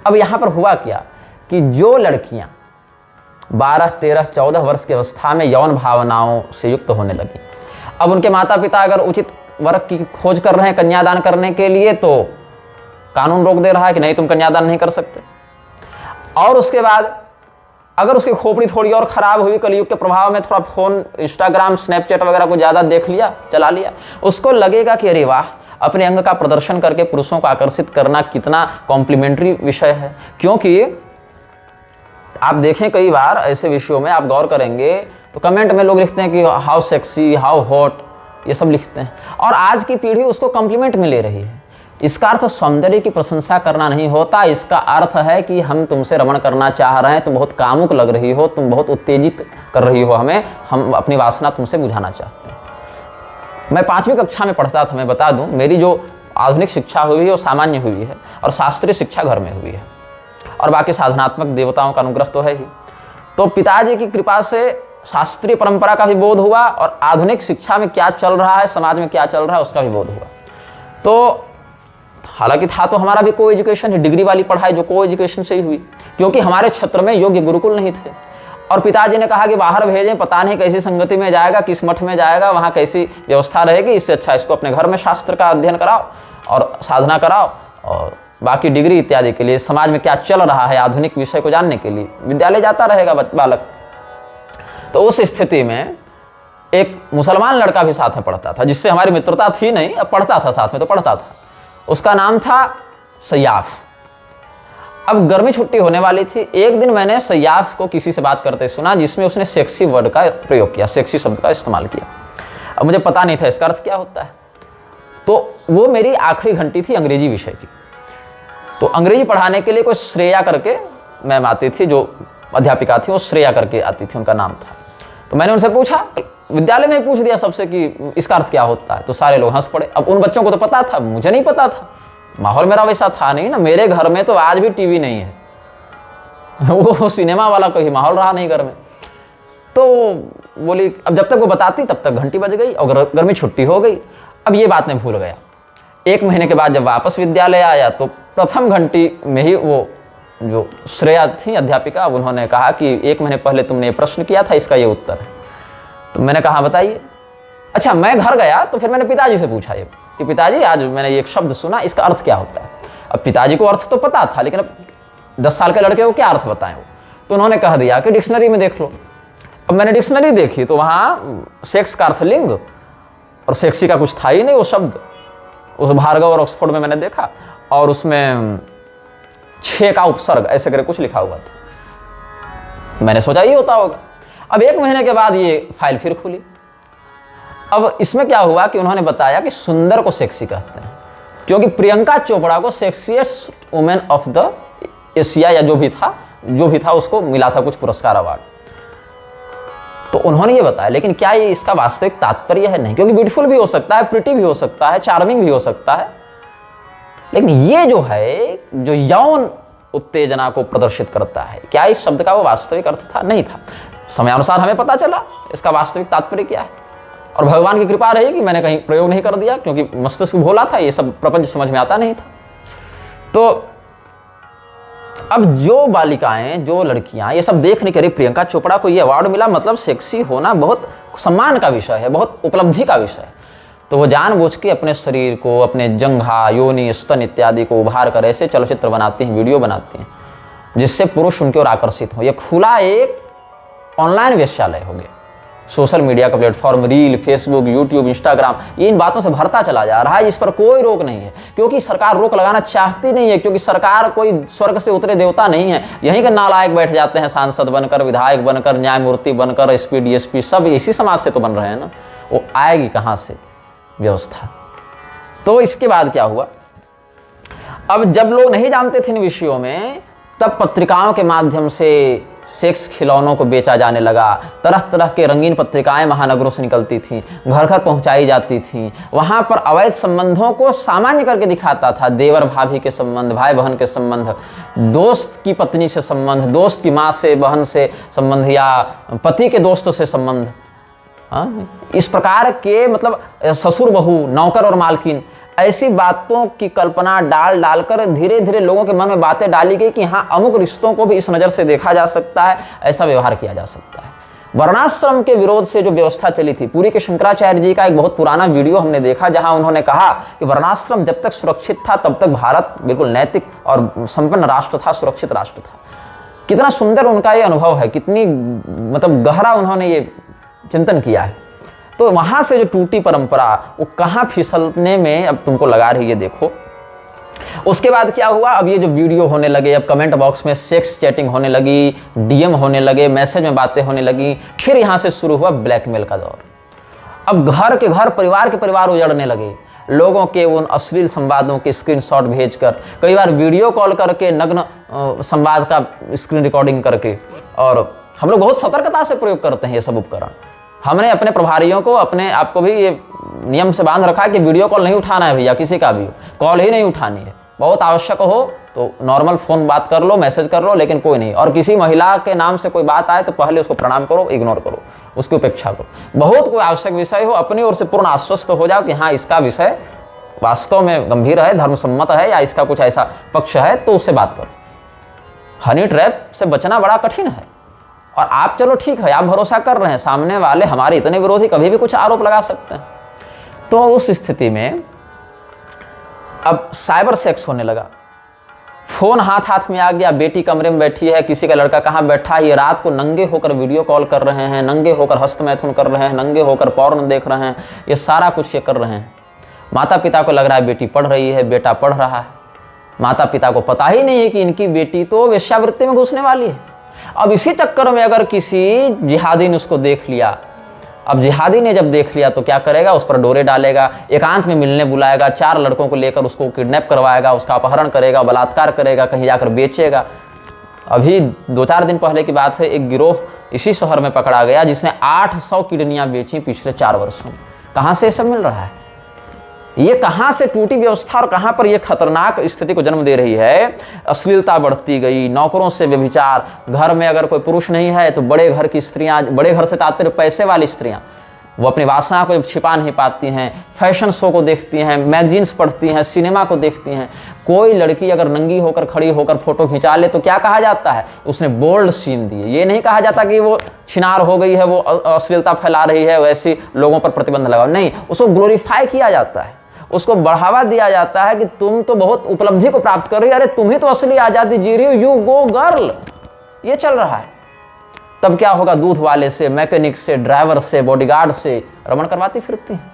अब यहां पर हुआ क्या कि जो लड़कियां 12, 13, 14 वर्ष की अवस्था में यौन भावनाओं से युक्त होने लगी, अब उनके माता पिता अगर उचित वर्ग की खोज कर रहे हैं कन्यादान करने के लिए, तो कानून रोक दे रहा है कि नहीं, तुम कन्यादान नहीं कर सकते। और उसके बाद अगर उसकी खोपड़ी थोड़ी और खराब हुई, कलयुग के प्रभाव में थोड़ा फोन, इंस्टाग्राम, स्नैपचैट वगैरह को ज्यादा देख लिया, चला लिया, उसको लगेगा कि अरे वाह, अपने अंग का प्रदर्शन करके पुरुषों को आकर्षित करना कितना कॉम्प्लीमेंट्री विषय है। क्योंकि आप देखें कई बार ऐसे विषयों में आप गौर करेंगे तो कमेंट में लोग लिखते हैं कि हाउ सेक्सी, हाउ हॉट, ये सब लिखते हैं, और आज की पीढ़ी उसको कॉम्प्लीमेंट में ले रही है। इसका अर्थ सौंदर्य की प्रशंसा करना नहीं होता, इसका अर्थ है कि हम तुमसे रमण करना चाह रहे हैं, तुम बहुत कामुक लग रही हो, तुम बहुत उत्तेजित कर रही हो हमें, हम अपनी वासना तुमसे बुझाना चाहते हैं। मैं 5वीं कक्षा में पढ़ता था, मैं बता दूं, मेरी जो आधुनिक शिक्षा हुई है वो सामान्य हुई है और शास्त्रीय शिक्षा घर में हुई है, और बाकी साधनात्मक देवताओं का अनुग्रह तो है ही। तो पिताजी की कृपा से शास्त्रीय परंपरा का भी बोध हुआ और आधुनिक शिक्षा में क्या चल रहा है, समाज में क्या चल रहा है, उसका भी बोध हुआ। तो हालांकि था तो हमारा भी को एजुकेशन, डिग्री वाली पढ़ाई जो को एजुकेशन से ही हुई, क्योंकि हमारे क्षेत्र में योग्य गुरुकुल नहीं थे। और पिताजी ने कहा कि बाहर भेजें, पता नहीं कैसी संगति में जाएगा, किस मठ में जाएगा, वहाँ कैसी व्यवस्था रहेगी, इससे अच्छा इसको अपने घर में शास्त्र का अध्ययन कराओ और साधना कराओ, और बाकी डिग्री इत्यादि के लिए, समाज में क्या चल रहा है आधुनिक विषय को जानने के लिए विद्यालय जाता रहेगा बालक। तो उस स्थिति में एक मुसलमान लड़का भी साथ में पढ़ता था, जिससे हमारी मित्रता थी नहीं, अब पढ़ता था साथ में, तो पढ़ता था। उसका नाम था सयाफ। अब गर्मी छुट्टी होने वाली थी, एक दिन मैंने सयाफ को किसी से बात करते सुना जिसमें उसने सेक्सी वर्ड का प्रयोग किया, सेक्सी शब्द का इस्तेमाल किया। अब मुझे पता नहीं था इसका अर्थ क्या होता है। तो वो मेरी आखिरी घंटी थी अंग्रेजी विषय की। तो अंग्रेजी पढ़ाने के लिए कोई श्रेया करके मैम आती थी, जो अध्यापिका थी, वो श्रेया करके आती थी, उनका नाम था। तो मैंने उनसे पूछा, विद्यालय में पूछ दिया सबसे कि इसका अर्थ क्या होता है, तो सारे लोग हंस पड़े। अब उन बच्चों को तो पता था, मुझे नहीं पता था, माहौल मेरा वैसा था नहीं ना। मेरे घर में तो आज भी टीवी नहीं है, वो सिनेमा वाला कोई माहौल रहा नहीं घर में। तो बोली, अब जब तक वो बताती तब तक घंटी बज गई और गर्मी छुट्टी हो गई। अब ये बात मैं भूल गया। 1 महीने के बाद जब वापस विद्यालय आया तो प्रथम घंटी में ही वो जो श्रेया थी अध्यापिका, अब उन्होंने कहा कि 1 महीने पहले तुमने ये प्रश्न किया था, इसका ये उत्तर है। तो मैंने कहा बताइए। अच्छा, मैं घर गया तो फिर मैंने पिताजी से पूछा ये कि पिताजी आज मैंने ये एक शब्द सुना, इसका अर्थ क्या होता है। अब पिताजी को अर्थ तो पता था, लेकिन अब 10 साल के लड़के को क्या अर्थ बताएं वो। तो उन्होंने कह दिया कि डिक्शनरी में देख लो। अब मैंने डिक्शनरी देखी तो वहाँ सेक्स का अर्थ लिंग, और सेक्सी का कुछ था ही नहीं वो शब्द। उस भार्गव और ऑक्सफोर्ड में मैंने देखा और उसमें 6 का उपसर्ग ऐसे करके कुछ लिखा हुआ था। मैंने सोचा ये होता होगा। अब 1 महीने के बाद ये फाइल फिर खुली। अब इसमें क्या हुआ कि उन्होंने बताया कि सुंदर को सेक्सी कहते हैं, क्योंकि प्रियंका चोपड़ा को sexiest women of the Asia या जो भी था उसको मिला था कुछ पुरस्कार, अवार्ड। तो उन्होंने ये बताया, लेकिन क्या ये इसका वास्तविक तात्पर्य है? नहीं, क्योंकि ब्यूटीफुल भी हो सकता है, प्रिटी भी हो सकता है, चार्मिंग भी हो सकता है, लेकिन ये जो है जो यौन उत्तेजना को प्रदर्शित करता है, क्या इस शब्द का वो वास्तविक अर्थ था? नहीं था। समयानुसार हमें पता चला इसका वास्तविक तात्पर्य क्या है, और भगवान की कृपा रही कि मैंने कहीं प्रयोग नहीं कर दिया, क्योंकि मस्तिष्क भोला था, ये सब प्रपंच समझ में आता नहीं था। तो अब जो बालिकाएं, जो लड़कियां ये सब देख नहीं करी, प्रियंका चोपड़ा को ये अवार्ड मिला, मतलब सेक्सी होना बहुत सम्मान का विषय है, बहुत उपलब्धि का विषय है। तो वो जानबूझ के अपने शरीर को, अपने जंघा, योनि, स्तन इत्यादि को उभार कर ऐसे चलचित्र बनाती हैं, वीडियो बनाती हैं, जिससे पुरुष उनकी ओर आकर्षित हो। ये खुला एक ऑनलाइन वेश्यालय हो गया। सोशल मीडिया का platform, reel, Facebook, YouTube, Instagram, इन बातों से भरता चला जा रहा है। इस पर कोई रोक नहीं है, क्योंकि सरकार रोक लगाना चाहती नहीं है, क्योंकि सरकार कोई स्वर्ग से उतरे देवता नहीं है। यहीं के नालायक बैठ जाते हैं, सांसद बनकर, विधायक बनकर, न्यायमूर्ति बनकर, एसपी, डीएसपी, सब इसी समाज से तो बन रहे हैं ना। वो आएगी कहाँ से व्यवस्था? तो इसके बाद क्या हुआ, अब जब लोग नहीं जानते थे इन विषयों में, तब पत्रिकाओं के माध्यम से सेक्स खिलौनों को बेचा जाने लगा। तरह तरह के रंगीन पत्रिकाएं महानगरों से निकलती थीं, घर घर पहुंचाई जाती थीं। वहां पर अवैध संबंधों को सामान्य करके दिखाता था। देवर भाभी के संबंध, भाई बहन के संबंध, दोस्त की पत्नी से संबंध, दोस्त की माँ से बहन से संबंध, या पति के दोस्त से संबंध। इस प्रकार के मतलब ससुर बहू, नौकर और मालकिन, ऐसी बातों की कल्पना डाल डालकर धीरे धीरे लोगों के मन में बातें डाली गई कि हाँ, अमुक रिश्तों को भी इस नज़र से देखा जा सकता है, ऐसा व्यवहार किया जा सकता है। वर्णाश्रम के विरोध से जो व्यवस्था चली थी, पूरी के शंकराचार्य जी का एक बहुत पुराना वीडियो हमने देखा, जहां उन्होंने कहा कि वर्णाश्रम जब तक सुरक्षित था तब तक भारत बिल्कुल नैतिक और संपन्न राष्ट्र था, सुरक्षित राष्ट्र था। कितना सुंदर उनका ये अनुभव है, कितनी मतलब गहरा उन्होंने ये चिंतन किया है। तो वहां से जो टूटी परंपरा वो कहां फिसलने में अब तुमको लगा रही है, देखो। उसके बाद क्या हुआ, अब ये जो वीडियो होने लगे, अब कमेंट बॉक्स में सेक्स चैटिंग होने लगी, डीएम होने लगे, मैसेज में बातें होने लगी। फिर यहां से शुरू हुआ ब्लैकमेल का दौर। अब घर के घर, परिवार के परिवार उजड़ने लगे। लोगों के उन अश्लील संवादों के स्क्रीनशॉट भेजकर, कई बार वीडियो कॉल करके नग्न संवाद का स्क्रीन रिकॉर्डिंग करके। और हम लोग बहुत सतर्कता से प्रयोग करते हैं ये सब उपकरण। हमने अपने प्रभारियों को, अपने आपको भी ये नियम से बांध रखा है कि वीडियो कॉल नहीं उठाना है भैया, किसी का भी कॉल ही नहीं उठानी है। बहुत आवश्यक हो तो नॉर्मल फ़ोन बात कर लो, मैसेज कर लो, लेकिन कोई नहीं। और किसी महिला के नाम से कोई बात आए तो पहले उसको प्रणाम करो, इग्नोर करो, उसकी उपेक्षा करो। बहुत कोई आवश्यक विषय हो, अपनी ओर से पूर्ण आश्वस्त हो जाओ कि हाँ, इसका विषय वास्तव में गंभीर है, धर्मसम्मत है, या इसका कुछ ऐसा पक्ष है, तो उससे बात करो। हनी ट्रैप से बचना बड़ा कठिन है। और आप चलो ठीक है, आप भरोसा कर रहे हैं, सामने वाले हमारे इतने विरोधी कभी भी कुछ आरोप लगा सकते हैं। तो उस स्थिति में अब साइबर सेक्स होने लगा। फोन हाथ हाथ में आ गया, बेटी कमरे में बैठी है, किसी का लड़का कहाँ बैठा है, ये रात को नंगे होकर वीडियो कॉल कर रहे हैं, नंगे होकर हस्तमैथुन कर रहे हैं, नंगे होकर पॉर्न देख रहे हैं, ये सारा कुछ ये कर रहे हैं। माता पिता को लग रहा है बेटी पढ़ रही है, बेटा पढ़ रहा है। माता पिता को पता ही नहीं है कि इनकी बेटी तो वेश्यावृत्ति में घुसने वाली है। अब इसी चक्कर में अगर किसी जिहादी ने उसको देख लिया, अब जिहादी ने जब देख लिया तो क्या करेगा, उस पर डोरे डालेगा, एकांत में मिलने बुलाएगा, 4 लड़कों को लेकर उसको किडनैप करवाएगा, उसका अपहरण करेगा, बलात्कार करेगा, कहीं जाकर बेचेगा। अभी 2-4 दिन पहले की बात है, एक गिरोह इसी शहर में पकड़ा गया जिसने 800 किडनियाँ बेची पिछले 4 वर्षों में। कहाँ से ये सब मिल रहा है? ये कहाँ से टूटी व्यवस्था और कहाँ पर ये खतरनाक स्थिति को जन्म दे रही है? अश्लीलता बढ़ती गई, नौकरों से व्यभिचार, घर में अगर कोई पुरुष नहीं है तो बड़े घर की स्त्रियां, बड़े घर से तात्पर्य पैसे वाली स्त्रियां, वो अपनी वासना को छिपा नहीं पाती हैं, फैशन शो को देखती हैं, मैगजीन्स पढ़ती हैं, सिनेमा को देखती हैं। कोई लड़की अगर नंगी होकर खड़ी होकर फोटो खिंचा ले तो क्या कहा जाता है? उसने बोल्ड सीन दिए। ये नहीं कहा जाता कि वो छिनार हो गई है, वो अश्लीलता फैला रही है, वैसे लोगों पर प्रतिबंध लगाओ, नहीं, उसको ग्लोरीफाई किया जाता है, उसको बढ़ावा दिया जाता है कि तुम तो बहुत उपलब्धि को प्राप्त कर रही हो, अरे तुम ही तो असली आजादी जी रही हो, यू गो गर्ल। ये चल रहा है। तब क्या होगा? दूध वाले से, मैकेनिक से, ड्राइवर से, बॉडीगार्ड से रमण करवाती फिरती हैं।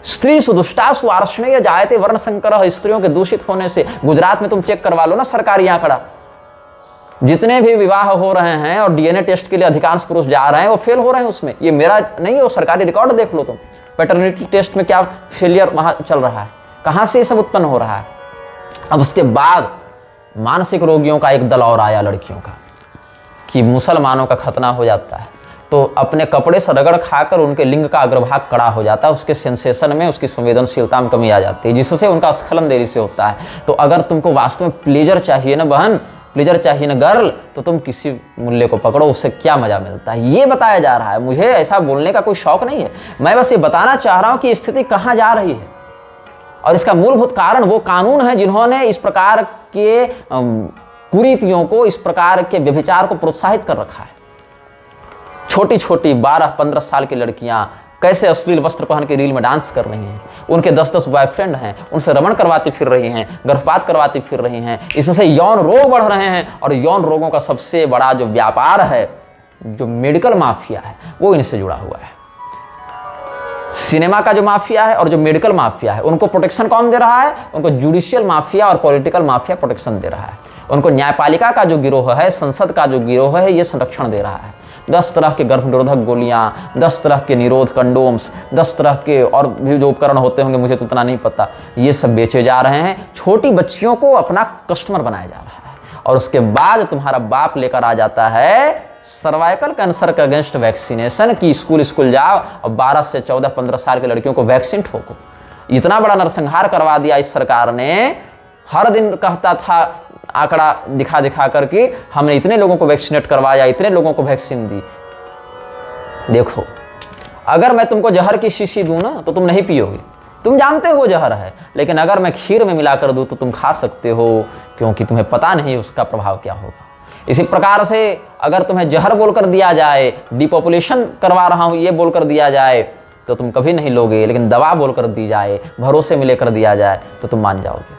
स्त्री सुदुष्टासु आर्षणीय जायते वर्ण संकर, स्त्रियों के दूषित होने से। गुजरात में तुम चेक करवा लो ना सरकारी आंकड़ा, जितने भी विवाह हो रहे हैं और डीएनए टेस्ट के लिए अधिकांश पुरुष जा रहे हैं, वो फेल हो रहे हैं उसमें। ये मेरा नहीं है, वो सरकारी रिकॉर्ड देख लो तुम। पैटर्निटी टेस्ट में क्या फेलियर वहां चल रहा है, कहां से ये सब उत्पन्न हो रहा है। अब उसके बाद मानसिक रोगियों का एक दल और आया लड़कियों का, कि मुसलमानों का खतना हो जाता है तो अपने कपड़े से रगड़ खाकर उनके लिंग का अग्रभाग कड़ा हो जाता है, उसके सेंसेशन में, उसकी संवेदनशीलता में कमी आ जाती है, जिससे उनका स्खलन देरी से होता है। तो अगर तुमको वास्तव में प्लेजर चाहिए ना बहन, प्लेजर चाहिए ना गर्ल, तो तुम किसी मूल्य को पकड़ो, उससे क्या मजा मिलता है, ये बताया जा रहा है। मुझे ऐसा बोलने का कोई शौक नहीं है, मैं बस ये बताना चाह रहा हूं कि स्थिति कहां जा रही है। और इसका मूलभूत कारण वो कानून है जिन्होंने इस प्रकार के कुरीतियों को, इस प्रकार के व्यभिचार को प्रोत्साहित कर रखा है। छोटी छोटी 12-15 साल की लड़कियां कैसे अश्लील वस्त्र पहन के रील में डांस कर रही हैं, उनके 10-10 बॉयफ्रेंड हैं, उनसे रमण करवाती फिर रही हैं, गर्भपात करवाती फिर रही हैं। इससे यौन रोग बढ़ रहे हैं, और यौन रोगों का सबसे बड़ा जो व्यापार है, जो मेडिकल माफिया है, वो इनसे जुड़ा हुआ है। सिनेमा का जो माफिया है और जो मेडिकल माफिया है, उनको प्रोटेक्शन कौन दे रहा है? उनको जुडिशियल माफिया और पॉलिटिकल माफिया प्रोटेक्शन दे रहा है। उनको न्यायपालिका का जो गिरोह है, संसद का जो गिरोह है, ये संरक्षण दे रहा है। 10 तरह के गर्भ निरोधक गोलियां, 10 तरह के निरोध कंडोम्स, 10 तरह के और भी जो उपकरण होते होंगे, मुझे तो उतना नहीं पता, ये सब बेचे जा रहे हैं। छोटी बच्चियों को अपना कस्टमर बनाया जा रहा है, और उसके बाद तुम्हारा बाप लेकर आ जाता है सर्वाइकल कैंसर के अगेंस्ट वैक्सीनेशन की स्कूल जाओ और 12 से 14 15 साल के लड़कियों को वैक्सीन ठोको। इतना बड़ा नरसंहार करवा दिया इस सरकार ने। हर दिन कहता था आंकड़ा दिखा दिखा करके हमने इतने लोगों को वैक्सीनेट करवाया, इतने लोगों को वैक्सीन दी। देखो, अगर मैं तुमको जहर की शीशी दूं ना तो तुम नहीं पियोगे, तुम जानते हो जहर है, लेकिन अगर मैं खीर में मिलाकर दूं तो तुम खा सकते हो, क्योंकि तुम्हें पता नहीं उसका प्रभाव क्या होगा। इसी प्रकार से अगर तुम्हें जहर बोलकर दिया जाए, डिपॉपुलेशन करवा रहा हूं ये बोलकर दिया जाए तो तुम कभी नहीं लोगे, लेकिन दवा बोलकर दी जाए, भरोसे में लेकर दिया जाए तो तुम मान जाओगे।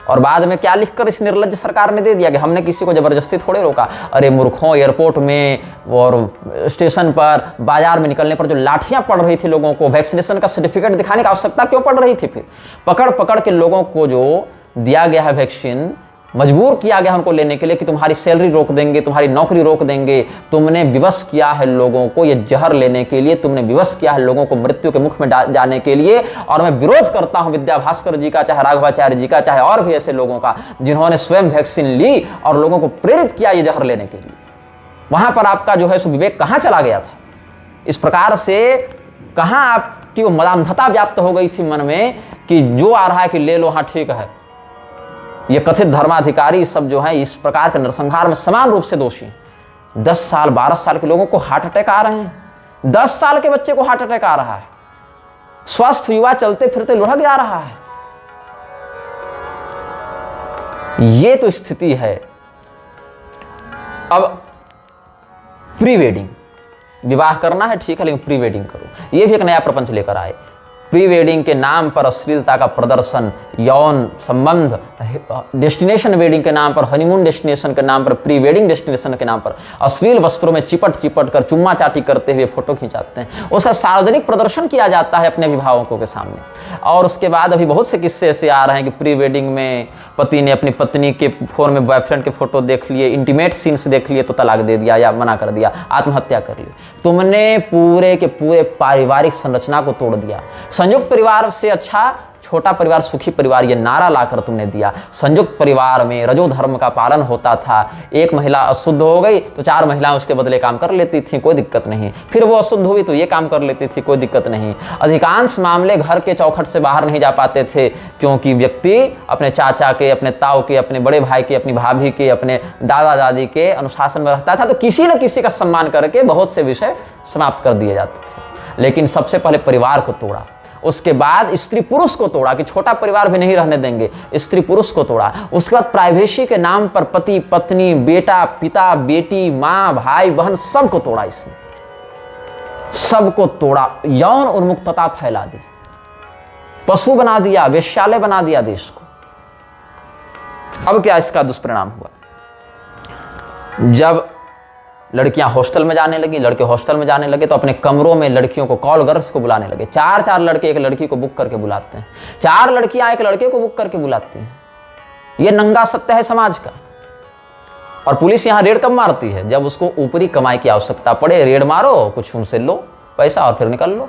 और बाद में क्या लिखकर इस निर्लज्ज सरकार ने दे दिया कि हमने किसी को जबरदस्ती थोड़े रोका। अरे मूर्खों, एयरपोर्ट में और स्टेशन पर, बाजार में निकलने पर जो लाठियां पड़ रही थी लोगों को, वैक्सीनेशन का सर्टिफिकेट दिखाने की आवश्यकता क्यों पड़ रही थी? फिर पकड़ पकड़ के लोगों को जो दिया गया है वैक्सीन, मजबूर किया गया उनको लेने के लिए कि तुम्हारी सैलरी रोक देंगे, तुम्हारी नौकरी रोक देंगे। तुमने विवश किया है लोगों को ये जहर लेने के लिए, तुमने विवश किया है लोगों को मृत्यु के मुख में जाने के लिए। और मैं विरोध करता हूं विद्या भास्कर जी का, चाहे राघवाचार्य जी का, चाहे और भी ऐसे लोगों का जिन्होंने स्वयं वैक्सीन ली और लोगों को प्रेरित किया ये जहर लेने के लिए। वहां पर आपका जो है सो विवेक कहां चला गया था? इस प्रकार से कहां आपकी वो मदान्धता व्याप्त हो गई थी मन में कि जो आ रहा है कि ले लो, हाँ ठीक है। ये कथित धर्माधिकारी सब जो है इस प्रकार के नरसंहार में समान रूप से दोषी हैं। 10 साल 12 साल के लोगों को हार्ट अटैक आ रहे हैं, 10 साल के बच्चे को हार्ट अटैक आ रहा है, स्वस्थ युवा चलते फिरते लुढ़क जा रहा है। ये तो स्थिति है। अब प्री वेडिंग, विवाह करना है ठीक है, लेकिन प्री वेडिंग करो, ये भी एक नया प्रपंच लेकर आए। प्री वेडिंग के नाम पर अश्लीलता का प्रदर्शन, यौन संबंध, डेस्टिनेशन वेडिंग के नाम पर, हनीमून डेस्टिनेशन के नाम पर, प्री वेडिंग डेस्टिनेशन के नाम पर अश्लील वस्त्रों में चिपट चिपट कर चुम्मा चाटी करते हुए फोटो खिंचाते हैं। उसका सार्वजनिक प्रदर्शन किया जाता है अपने अभिभावकों के सामने। और उसके बाद अभी बहुत से किस्से ऐसे आ रहे हैं कि प्री वेडिंग में पति ने अपनी पत्नी के फोन में बॉयफ्रेंड के फोटो देख लिए, इंटीमेट सीन्स देख लिए तो तलाक दे दिया या मना कर दिया, आत्महत्या कर ली। तुमने पूरे के पूरे पारिवारिक संरचना को तोड़ दिया। संयुक्त परिवार से अच्छा छोटा परिवार सुखी परिवार, ये नारा लाकर तुमने दिया। संयुक्त परिवार में रजो धर्म का पालन होता था। एक महिला अशुद्ध हो गई तो 4 महिलाएं उसके बदले काम कर लेती थी, कोई दिक्कत नहीं। फिर वो अशुद्ध हुई तो ये काम कर लेती थी, कोई दिक्कत नहीं। अधिकांश मामले घर के चौखट से बाहर नहीं जा पाते थे, क्योंकि व्यक्ति अपने चाचा के, अपने ताऊ के, अपने बड़े भाई के, अपनी भाभी के, अपने दादा दादी के अनुशासन में रहता था, तो किसी न किसी का सम्मान करके बहुत से विषय समाप्त कर दिए जाते थे। लेकिन सबसे पहले परिवार को तोड़ा, उसके बाद स्त्री पुरुष को तोड़ा कि छोटा परिवार भी नहीं रहने देंगे, स्त्री पुरुष को तोड़ा। उसके बाद प्राइवेसी के नाम पर पति पत्नी, बेटा पिता, बेटी, माँ भाई बहन सबको तोड़ा, इसने सबको तोड़ा। यौन उन्मुक्तता फैला दी, पशु बना दिया, वेश्यालय बना दिया देश को। अब क्या इसका दुष्परिणाम हुआ? जब लड़कियां हॉस्टल में जाने लगी, लड़के हॉस्टल में जाने लगे, तो अपने कमरों में लड़कियों को, कॉल गर्ल्स को बुलाने लगे। 4 लड़के एक लड़की को बुक करके बुलाते हैं, 4 लड़कियां एक लड़के को बुक करके बुलाती हैं। ये नंगा सत्य है समाज का। और पुलिस यहां रेड कब मारती है? जब उसको ऊपरी कमाई की आवश्यकता पड़े, रेड मारो, कुछ उनसे लो पैसा और फिर निकल लो।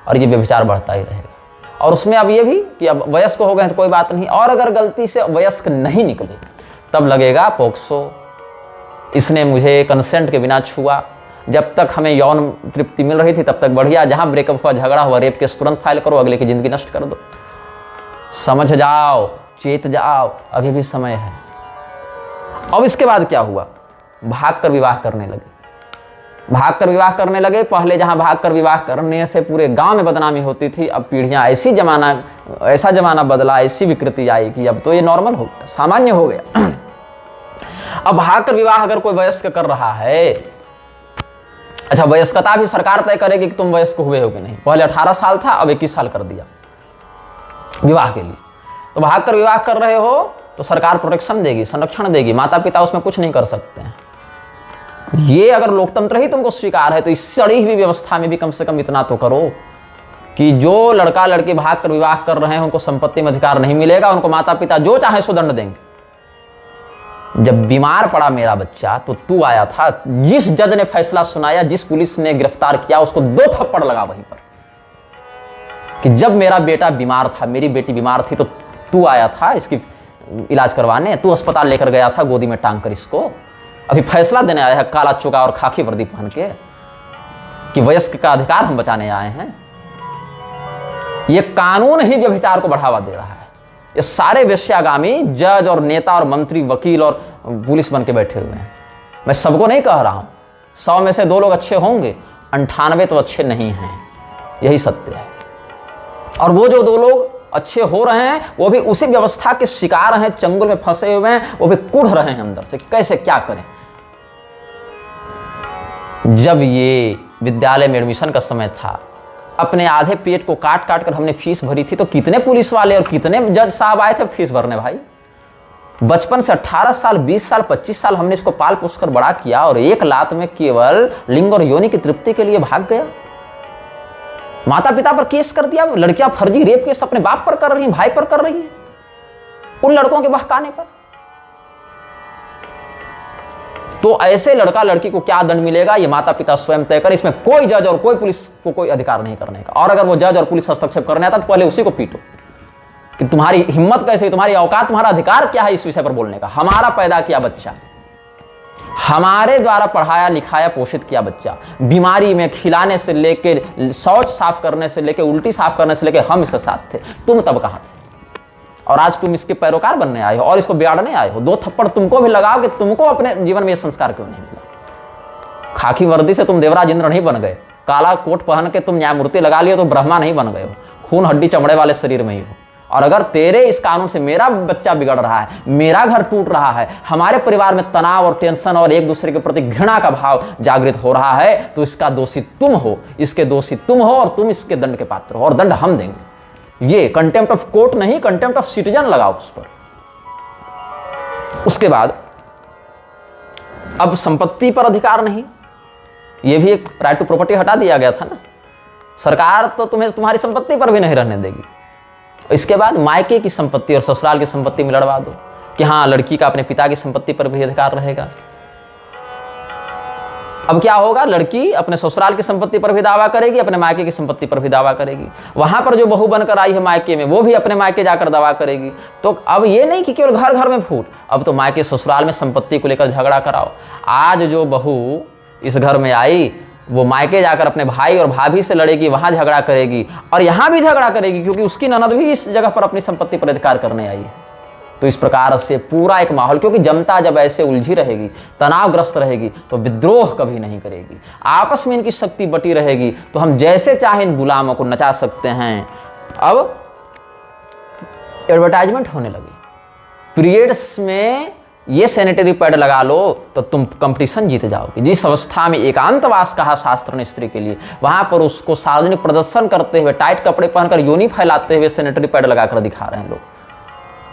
और ये व्यभिचार बढ़ता ही रहेगा। और उसमें अब ये भी कि अब वयस्क हो गए तो कोई बात नहीं, और अगर गलती से वयस्क नहीं निकले तब लगेगा पोक्सो, इसने मुझे कंसेंट के बिना छुआ। जब तक हमें यौन तृप्ति मिल रही थी तब तक बढ़िया, जहां ब्रेकअप हुआ, झगड़ा हुआ, रेप केस तुरंत फाइल करो, अगले की जिंदगी नष्ट कर दो। समझ जाओ, चेत जाओ, अभी भी समय है। अब इसके बाद क्या हुआ? भागकर विवाह करने लगे, भागकर विवाह करने लगे। पहले जहां भागकर विवाह करने से पूरे गांव में बदनामी होती थी, अब पीढ़ियां ऐसा जमाना बदला, ऐसी विकृति आई कि अब तो ये नॉर्मल हो गया, सामान्य हो गया। अब भागकर विवाह अगर कोई वयस्क कर रहा है, अच्छा वयस्कता भी सरकार तय करेगी कि तुम वयस्क हुए हो कि नहीं। पहले 18 साल था, अब 21 साल कर दिया विवाह के लिए। तो भागकर विवाह कर रहे हो तो सरकार प्रोटेक्शन देगी, संरक्षण देगी, माता पिता उसमें कुछ नहीं कर सकते हैं। ये अगर लोकतंत्र ही तुमको स्वीकार है तो इस सड़ी हुई व्यवस्था में भी कम से कम इतना तो करो कि जो लड़का लड़की भागकर विवाह कर रहे हैं उनको संपत्ति में अधिकार नहीं मिलेगा, उनको माता पिता जो चाहे सो दंड देंगे। जब बीमार पड़ा मेरा बच्चा तो तू आया था, जिस जज ने फैसला सुनाया, जिस पुलिस ने गिरफ्तार किया, उसको 2 थप्पड़ लगा वहीं पर कि जब मेरा बेटा बीमार था, मेरी बेटी बीमार थी, तो तू आया था इसकी इलाज करवाने, तू अस्पताल लेकर गया था गोदी में टांग कर इसको, अभी फैसला देने आया है काला चोगा और खाकी वर्दी पहन के कि वयस्क का अधिकार हम बचाने आए हैं। ये कानून ही व्यभिचार को बढ़ावा दे रहा है। ये सारे वेश्यागामी जज और नेता और मंत्री, वकील और पुलिस बन के बैठे हुए हैं। मैं सबको नहीं कह रहा हूं, 100 में से 2 लोग अच्छे होंगे, 98 तो अच्छे नहीं हैं, यही सत्य है। और वो जो 2 लोग अच्छे हो रहे हैं वो भी उसी व्यवस्था के शिकार हैं, चंगुल में फंसे हुए हैं, वो भी कुढ़ रहे हैं अंदर से, कैसे क्या करें। जब ये विद्यालय में एडमिशन का समय था, अपने आधे पेट को काट काट कर हमने फीस भरी थी, तो कितने पुलिस वाले और कितने जज साहब आए थे फीस भरने भाई। बचपन से 18 साल, 20 साल, 25 साल हमने इसको पाल पोस कर बड़ा किया, और एक लात में केवल लिंग और योनि की तृप्ति के लिए भाग गया। माता पिता पर केस कर दिया, लड़कियां फर्जी रेप केस अपने बाप पर कर रही हैं, भाई पर कर रही हैं, उन लड़कों के बहकाने पर। तो ऐसे लड़का लड़की को क्या दंड मिलेगा ये माता पिता स्वयं तय करें। इसमें कोई जज और कोई पुलिस को कोई अधिकार नहीं करने का। और अगर वो जज और पुलिस हस्तक्षेप करने आता तो पहले उसी को पीटो कि तुम्हारी हिम्मत कैसे, तुम्हारी औकात, तुम्हारा अधिकार क्या है इस विषय पर बोलने का। हमारा पैदा किया बच्चा, हमारे द्वारा पढ़ाया लिखाया पोषित किया बच्चा, बीमारी में खिलाने से लेके, शौच साफ करने से लेके, उल्टी साफ करने से लेके हम इसके साथ थे। तुम तब कहां थे? और आज तुम इसके पैरोकार बनने आए हो और इसको बिगाड़ने आए हो। 2 थप्पड़ तुमको भी लगाओ कि तुमको अपने जीवन में यह संस्कार क्यों नहीं मिला। खाकी वर्दी से तुम देवराज इंद्र नहीं बन गए, काला कोट पहन के तुम न्यायमूर्ति लगा लिए तो ब्रह्मा नहीं बन गए हो, खून हड्डी चमड़े वाले शरीर में ही हो। और अगर तेरे इस कानून से मेरा बच्चा बिगड़ रहा है, मेरा घर टूट रहा है, हमारे परिवार में तनाव और टेंशन और एक दूसरे के प्रति घृणा का भाव जागृत हो रहा है, तो इसका दोषी तुम हो, इसके दोषी तुम हो, और तुम इसके दंड के पात्र हो, और दंड हम देंगे। ये कंटेम्प्ट ऑफ कोर्ट नहीं, कंटेम्प्ट ऑफ सिटीजन लगाओ उस पर। उसके बाद अब संपत्ति पर अधिकार नहीं, ये भी एक राइट टू प्रॉपर्टी हटा दिया गया था ना। सरकार तो तुम्हें तुम्हारी संपत्ति पर भी नहीं रहने देगी। इसके बाद मायके की संपत्ति और ससुराल की संपत्ति में लड़वा दो कि हाँ, लड़की का अपने पिता की संपत्ति पर भी अधिकार रहेगा। अब क्या होगा, लड़की अपने ससुराल की संपत्ति पर भी दावा करेगी, अपने मायके की संपत्ति पर भी दावा करेगी। वहां पर जो बहू बनकर आई है मायके में, वो भी अपने मायके जाकर दावा करेगी। तो अब ये नहीं कि केवल घर घर में फूट, अब तो मायके ससुराल में संपत्ति को लेकर झगड़ा कराओ। आज जो बहू इस घर में आई वो मायके जाकर अपने भाई और भाभी से लड़ेगी, वहां झगड़ा करेगी, और यहां भी झगड़ा करेगी क्योंकि उसकी ननद भी इस जगह पर अपनी संपत्ति पर अधिकार करने आई है। तो इस प्रकार से पूरा एक माहौल, क्योंकि जनता जब ऐसे उलझी रहेगी, तनावग्रस्त रहेगी, तो विद्रोह कभी नहीं करेगी। आपस में इनकी शक्ति बटी रहेगी तो हम जैसे चाहे इन गुलामों को नचा सकते हैं। अब एडवर्टाइजमेंट होने लगी, पीरियड्स में ये सैनिटरी पैड लगा लो तो तुम कंपटीशन जीत जाओगे। जिस अवस्था में एकांतवास कहा शास्त्र ने स्त्री के लिए, वहां पर उसको सार्वजनिक प्रदर्शन करते हुए, टाइट कपड़े पहनकर योनि फैलाते हुए सैनिटरी पैड लगाकर दिखा रहे हैं लोग।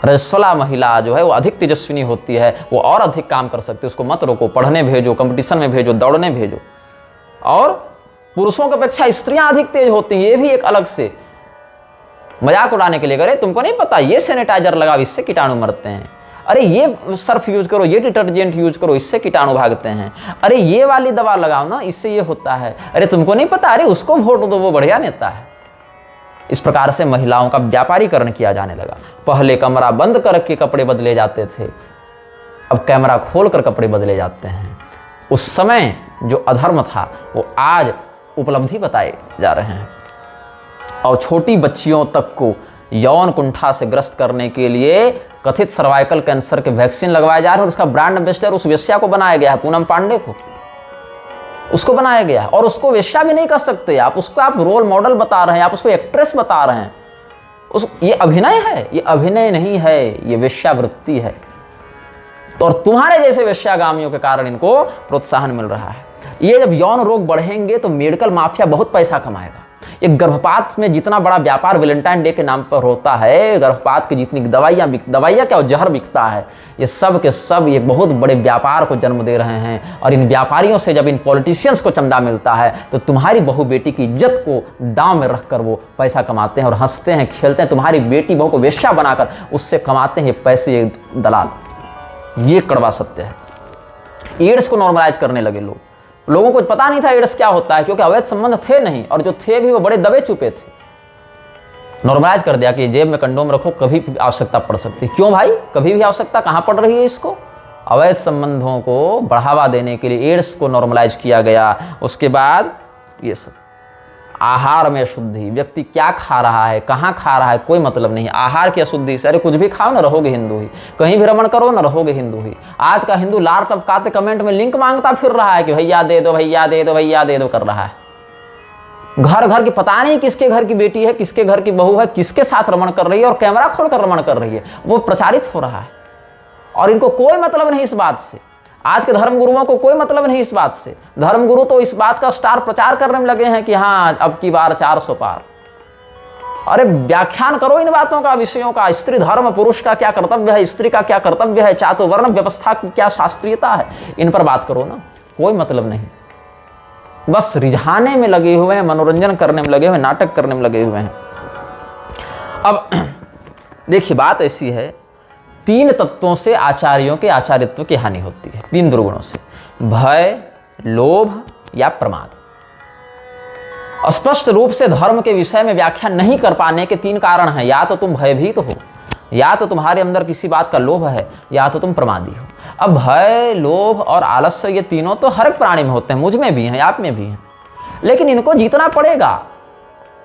रजस्वला महिला जो है वो अधिक तेजस्विनी होती है, वो और अधिक काम कर सकती है, उसको मत रोको, पढ़ने भेजो, कंपटीशन में भेजो, दौड़ने भेजो। और पुरुषों की अपेक्षा स्त्रियां अधिक तेज होती हैं, ये भी एक अलग से मजाक उड़ाने के लिए करे, तुमको नहीं पता ये सैनिटाइजर लगाओ इससे कीटाणु मरते हैं, अरे ये सर्फ यूज करो, ये डिटर्जेंट यूज करो इससे कीटाणु भागते हैं, अरे ये वाली दवा लगाओ ना इससे ये होता है, अरे तुमको नहीं पता, अरे उसको वोट दो वो बढ़िया नेता है। इस प्रकार से महिलाओं का व्यापारीकरण किया जाने लगा। पहले कमरा बंद करके कपड़े बदले जाते थे, अब कैमरा खोलकर कपड़े बदले जाते हैं। उस समय जो अधर्म था वो आज उपलब्धि बताए जा रहे हैं। और छोटी बच्चियों तक को यौन कुंठा से ग्रस्त करने के लिए कथित सर्वाइकल कैंसर के वैक्सीन लगवाए जा रहे हैं, और उसका ब्रांड एम्बेसडर उस वेश्या को बनाया गया है, पूनम पांडे को, उसको बनाया गया है। और उसको वेश्या भी नहीं कर सकते आप, उसको आप रोल मॉडल बता रहे हैं, आप उसको एक्ट्रेस बता रहे हैं। ये अभिनय है, ये अभिनय नहीं है, ये वेश्यावृत्ति है। तो और तुम्हारे जैसे वेश्यागामियों के कारण इनको प्रोत्साहन मिल रहा है। ये जब यौन रोग बढ़ेंगे तो मेडिकल माफिया बहुत पैसा कमाएगा। ये गर्भपात में जितना बड़ा व्यापार वैलेंटाइन डे के नाम पर होता है, गर्भपात की जितनी दवाइयाँ क्या जहर बिकता है, ये सब के सब ये बहुत बड़े व्यापार को जन्म दे रहे हैं। और इन व्यापारियों से जब इन पॉलिटिशियंस को चंदा मिलता है तो तुम्हारी बहू बेटी की इज्जत को दांव में रखकर वो पैसा कमाते हैं और हंसते हैं, खेलते हैं। तुम्हारी बेटी बहू को वेश्या बनाकर उससे कमाते हैं पैसे, ये दलाल। ये कड़वा सत्य है। एड्स को नॉर्मलाइज करने लगे लोग, लोगों को पता नहीं था एड्स क्या होता है, क्योंकि अवैध संबंध थे नहीं, और जो थे भी वो बड़े दबे चुपे थे। नॉर्मलाइज कर दिया कि जेब में कंडोम रखो, कभी भी आवश्यकता पड़ सकती है। क्यों भाई, कभी भी आवश्यकता कहाँ पड़ रही है इसको? अवैध संबंधों को बढ़ावा देने के लिए एड्स को नॉर्मलाइज किया गया। उसके बाद ये सब आहार में अशुद्धि, व्यक्ति क्या खा रहा है, कहाँ खा रहा है, कोई मतलब नहीं। आहार की अशुद्धि से, अरे कुछ भी खाओ ना रहोगे हिंदू ही, कहीं भी रमण करो ना रहोगे हिंदू ही। आज का हिंदू लार टपकाते कमेंट में लिंक मांगता फिर रहा है कि भैया दे दो, भैया दे दो, भैया दे दो कर रहा है। घर घर की पता नहीं किसके घर की बेटी है, किसके घर की बहू है, किसके साथ रमण कर रही है और कैमरा खोलकर रमण कर रही है, वो प्रचारित हो रहा है। और इनको कोई मतलब नहीं इस बात से। आज के धर्मगुरुओं को कोई मतलब नहीं इस बात से। धर्मगुरु तो इस बात का स्टार प्रचार करने में लगे हैं कि हाँ अब की बार 400 पार। अरे व्याख्यान करो इन बातों का, विषयों का। स्त्री धर्म, पुरुष का क्या कर्तव्य है, स्त्री का क्या कर्तव्य है, चातुर्वर्ण व्यवस्था की क्या शास्त्रीयता है, इन पर बात करो ना। कोई मतलब नहीं, बस रिझाने में लगे हुए हैं, मनोरंजन करने में लगे हुए हैं, नाटक करने में लगे हुए हैं। अब देखिए बात ऐसी है, 3 तत्वों से आचार्यों के आचार्यत्व की हानि होती है, 3 दुर्गुणों से, भय, लोभ या प्रमाद। स्पष्ट रूप से धर्म के विषय में व्याख्या नहीं कर पाने के 3 कारण हैं। या तो तुम भयभीत हो, या तो तुम्हारे अंदर किसी बात का लोभ है, या तो तुम प्रमादी हो। अब भय, लोभ और आलस्य, ये तीनों तो हर एक प्राणी में होते हैं, मुझ में भी हैं, आप में भी हैं, लेकिन इनको जीतना पड़ेगा।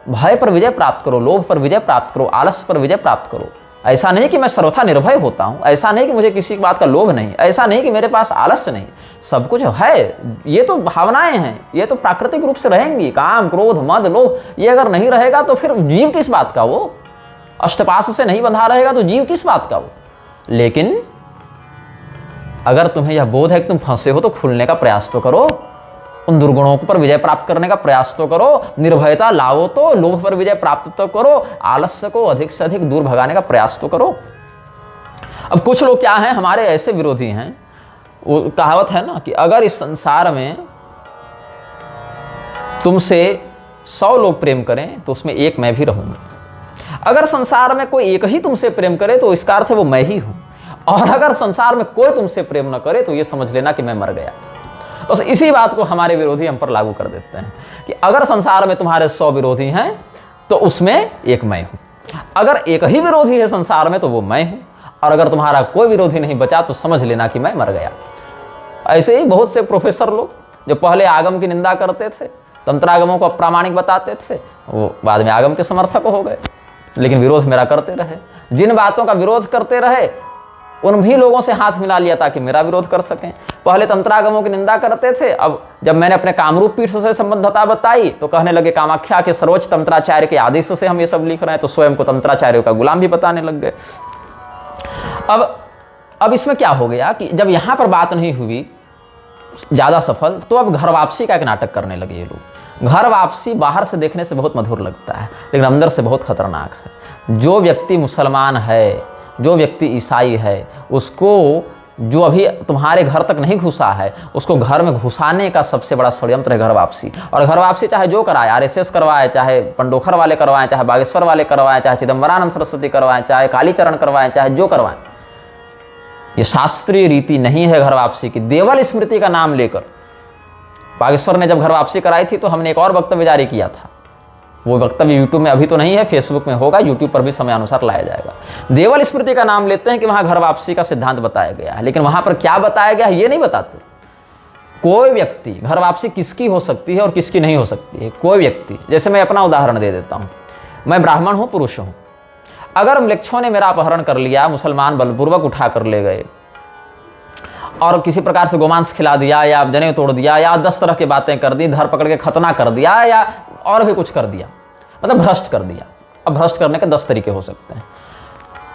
भय पर विजय प्राप्त करो, लोभ पर विजय प्राप्त करो, आलस्य पर विजय प्राप्त करो। ऐसा नहीं कि मैं सर्वथा निर्भय होता हूं, ऐसा नहीं कि मुझे किसी बात का लोभ नहीं, ऐसा नहीं कि मेरे पास आलस्य नहीं, सब कुछ है। ये तो भावनाएं हैं, ये तो प्राकृतिक रूप से रहेंगी। काम, क्रोध, मद, लोभ, ये अगर नहीं रहेगा तो फिर जीव किस बात का? वो अष्टपाश से नहीं बंधा रहेगा तो जीव किस बात का वो? लेकिन अगर तुम्हें यह बोध है कि तुम फंसे हो तो खुलने का प्रयास तो करो, उन दुर्गुणों पर विजय प्राप्त करने का प्रयास तो करो, निर्भयता लाओ तो, लोभ पर विजय प्राप्त तो करो, आलस्य को अधिक से अधिक दूर भगाने का प्रयास तो करो। अब कुछ लोग क्या हैं, हमारे ऐसे विरोधी हैं, वो कहावत है ना कि अगर इस संसार में तुमसे 100 लोग प्रेम करें तो उसमें एक मैं भी रहूंगा। अगर संसार में कोई एक ही तुमसे प्रेम करे तो इसका अर्थ है वो मैं ही हूं, और अगर संसार में कोई तुमसे प्रेम न करे तो ये समझ लेना कि मैं मर गया। बस इसी बात को हमारे विरोधी हम पर लागू कर देते हैं कि अगर संसार में तुम्हारे 100 विरोधी हैं तो उसमें एक मैं हूं। अगर एक ही विरोधी है संसार में तो वो मैं हूं, और अगर तुम्हारा कोई विरोधी नहीं बचा तो समझ लेना कि मैं मर गया। ऐसे ही बहुत से प्रोफेसर लोग जो पहले आगम की निंदा करते थे, तंत्रागमों को अप्रामाणिक बताते थे, वो बाद में आगम के समर्थक हो गए, लेकिन विरोध मेरा करते रहे। जिन बातों का विरोध करते रहे उन भी लोगों से हाथ मिला लिया ताकि मेरा विरोध कर सकें। पहले तंत्रागमों की निंदा करते थे, अब जब मैंने अपने कामरूप पीठ से संबद्धता बताई तो कहने लगे कामाख्या के सर्वोच्च तंत्राचार्य के आदेश से हम ये सब लिख रहे हैं, तो स्वयं को तंत्राचार्यों का गुलाम भी बताने लग गए। अब इसमें क्या हो गया कि जब यहां पर बात नहीं हुई ज्यादा सफल, तो अब घर वापसी का एक नाटक करने लगे ये लोग। घर वापसी बाहर से देखने से बहुत मधुर लगता है, लेकिन अंदर से बहुत खतरनाक है। जो व्यक्ति मुसलमान है, जो व्यक्ति ईसाई है, उसको जो अभी तुम्हारे घर तक नहीं घुसा है, उसको घर में घुसाने का सबसे बड़ा षड्यंत्र है घर वापसी। और घर वापसी चाहे जो कराए, आरएसएस करवाए, चाहे पंडोखर वाले करवाएं, चाहे बागेश्वर वाले करवाएं, चाहे चिदम्बरानंद सरस्वती करवाएं, चाहे कालीचरण करवाएं, चाहे जो करवाएं, ये शास्त्रीय रीति नहीं है घर वापसी की। देवल स्मृति का नाम लेकर बागेश्वर ने जब घर वापसी कराई थी तो हमने एक और वक्तव्य जारी किया था। वो वक्तव्य यूट्यूब में अभी तो नहीं है, फेसबुक में होगा, यूट्यूब पर भी समय अनुसार लाया जाएगा। देवल स्मृति का नाम लेते हैं कि वहां घर वापसी का सिद्धांत बताया गया है, लेकिन वहां पर क्या बताया गया है ये नहीं बताते। कोई व्यक्ति, घर वापसी किसकी हो सकती है और किसकी नहीं हो सकती है, कोई व्यक्ति। जैसे मैं अपना उदाहरण दे देता हूं, मैं ब्राह्मण हूं, पुरुष हूं, अगर म्लेच्छों ने मेरा अपहरण कर लिया, मुसलमान बलपूर्वक उठा कर ले गए और किसी प्रकार से गोमांस खिला दिया, या जनेऊ तोड़ दिया, या 10 तरह की बातें कर दी, धर पकड़ के खतना कर दिया, या और भी कुछ कर दिया, मतलब भ्रष्ट कर दिया। अब भ्रष्ट करने के 10 तरीके हो सकते हैं।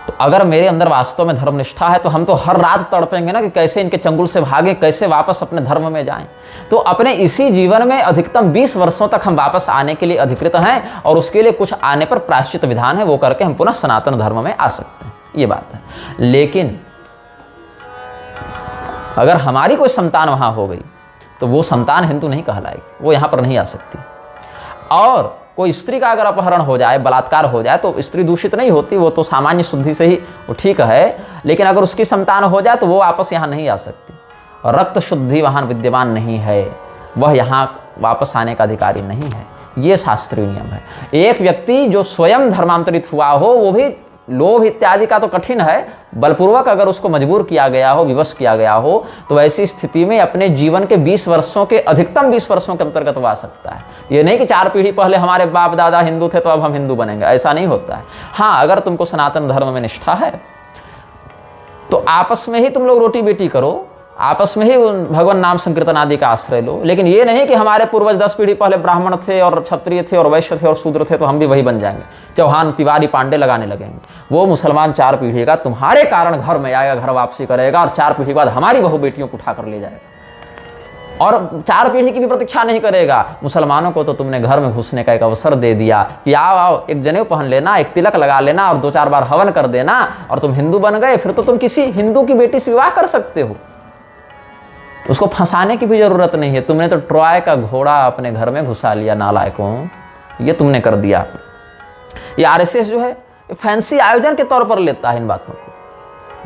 तो अगर मेरे अंदर वास्तव में धर्मनिष्ठा है तो हम तो हर रात तड़पेंगे ना कि कैसे इनके चंगुल से भागें, कैसे वापस अपने धर्म में जाएं। तो अपने इसी जीवन में अधिकतम 20 वर्षों तक हम वापस आने के लिए अधिकृत हैं, और उसके लिए कुछ आने पर प्रायश्चित विधान है, वो करके हम पुनः सनातन धर्म में आ सकते हैं, ये बात है। लेकिन अगर हमारी कोई संतान वहां हो गई तो वो संतान हिंदू नहीं कहलाएगी, वो यहां पर नहीं आ सकती। और कोई स्त्री का अगर अपहरण हो जाए, बलात्कार हो जाए, तो स्त्री दूषित नहीं होती, वो तो सामान्य शुद्धि से ही वो ठीक है, लेकिन अगर उसकी संतान हो जाए तो वो वापस यहाँ नहीं आ सकती। रक्त शुद्धि वहाँ विद्यमान नहीं है, वह यहाँ वापस आने का अधिकारी नहीं है। ये शास्त्रीय नियम है। एक व्यक्ति जो स्वयं धर्मांतरित हुआ हो, वो भी लोभ इत्यादि का तो कठिन है, बलपूर्वक अगर उसको मजबूर किया गया हो, विवश किया गया हो, तो ऐसी स्थिति में अपने जीवन के 20 वर्षों के अधिकतम 20 वर्षों के अंतर्गत वो आ सकता है। ये नहीं कि 4 पीढ़ी पहले हमारे बाप दादा हिंदू थे तो अब हम हिंदू बनेंगे, ऐसा नहीं होता है। हाँ, अगर तुमको सनातन धर्म में निष्ठा है तो आपस में ही तुम लोग रोटी बेटी करो, आपस में ही भगवान नाम संकीर्तन आदि का आश्रय लो, लेकिन ये नहीं कि हमारे पूर्वज 10 पीढ़ी पहले ब्राह्मण थे और क्षत्रिय थे और वैश्य थे और शूद्र थे तो हम भी वही बन जाएंगे, चौहान तिवारी पांडे लगाने लगेंगे। वो मुसलमान 4 पीढ़ी का तुम्हारे कारण घर में आएगा, घर वापसी करेगा और 4 पीढ़ी के बाद हमारी बहू बेटियों को उठा कर ले जाएगा और 4 पीढ़ी की भी प्रतीक्षा नहीं करेगा। मुसलमानों को तो तुमने घर में घुसने का एक अवसर दे दिया कि आओ आओ, एक जनेऊ पहन लेना, एक तिलक लगा लेना और 2-4 बार हवन कर देना और तुम हिंदू बन गए। फिर तो तुम किसी हिंदू की बेटी से विवाह कर सकते हो, उसको फंसाने की भी जरूरत नहीं है। तुमने तो ट्रॉय का घोड़ा अपने घर में घुसा लिया नालायकों, ये तुमने कर दिया। ये आरएसएस जो है फैंसी आयोजन के तौर पर लेता है इन बातों को।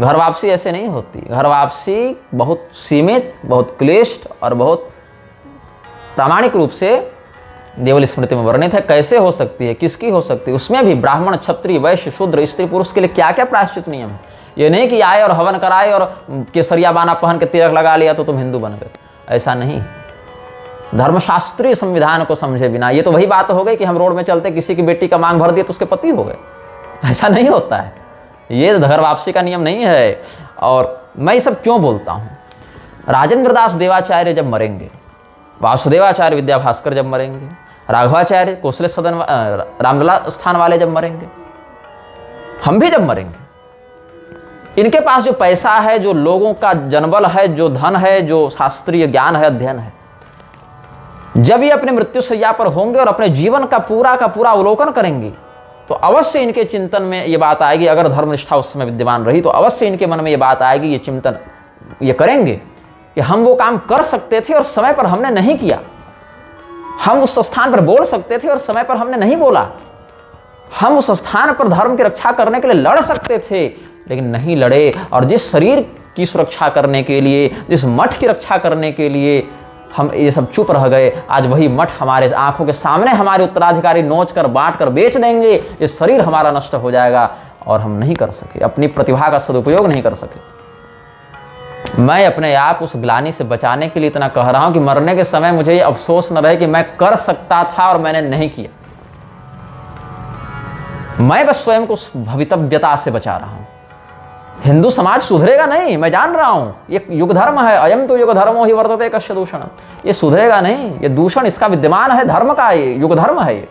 घर वापसी ऐसे नहीं होती। घर वापसी बहुत सीमित, बहुत क्लिष्ट और बहुत प्रामाणिक रूप से देवल स्मृति में वर्णित है। कैसे हो सकती है, किसकी हो सकती है, उसमें भी ब्राह्मण, क्षत्रिय, वैश्य, शूद्र, स्त्री, पुरुष के लिए क्या क्या प्रायश्चित नियम है। ये नहीं कि आए और हवन कराए और केसरिया बाना पहन के तिलक लगा लिया तो तुम हिंदू बन गए, ऐसा नहीं। धर्मशास्त्रीय संविधान को समझे बिना, ये तो वही बात हो गई कि हम रोड में चलते किसी की बेटी का मांग भर दिया तो उसके पति हो गए, ऐसा नहीं होता है। ये घर वापसी का नियम नहीं है। और मैं ये सब क्यों बोलता हूँ, राजेंद्र दास देवाचार्य जब मरेंगे, वासुदेवाचार्य विद्याभास्कर जब मरेंगे, राघवाचार्य कोसले सदन रामलला स्थान वाले जब मरेंगे, हम भी जब मरेंगे, इनके पास जो पैसा है, जो लोगों का जनबल है, जो धन है, जो शास्त्रीय ज्ञान है, अध्ययन है, जब ये अपने मृत्यु शैया पर होंगे और अपने जीवन का पूरा अवलोकन करेंगे तो अवश्य इनके चिंतन में ये बात आएगी। अगर धर्मनिष्ठा उस समय विद्यमान रही तो अवश्य इनके मन में ये बात आएगी, ये चिंतन ये करेंगे कि हम वो काम कर सकते थे और समय पर हमने नहीं किया, हम उस स्थान पर बोल सकते थे और समय पर हमने नहीं बोला, हम उस स्थान पर धर्म की रक्षा करने के लिए लड़ सकते थे लेकिन नहीं लड़े। और जिस शरीर की सुरक्षा करने के लिए, जिस मठ की रक्षा करने के लिए हम ये सब चुप रह गए, आज वही मठ हमारे आंखों के सामने हमारे उत्तराधिकारी नोच कर बांट कर बेच देंगे, ये शरीर हमारा नष्ट हो जाएगा और हम नहीं कर सके, अपनी प्रतिभा का सदुपयोग नहीं कर सके। मैं अपने आप उस ग्लानि से बचाने के लिए इतना कह रहा हूं कि मरने के समय मुझे ये अफसोस न रहे कि मैं कर सकता था और मैंने नहीं किया। मैं बस स्वयं को उस भवितव्यता से बचा रहा हूं। हिंदू समाज सुधरेगा नहीं, मैं जान रहा हूं, ये युग धर्म है, अयम तो युग धर्मो ही वर्तते कस्य दूषण, ये सुधरेगा नहीं, ये दूषण इसका विद्यमान है, धर्म का, ये युग धर्म है। ये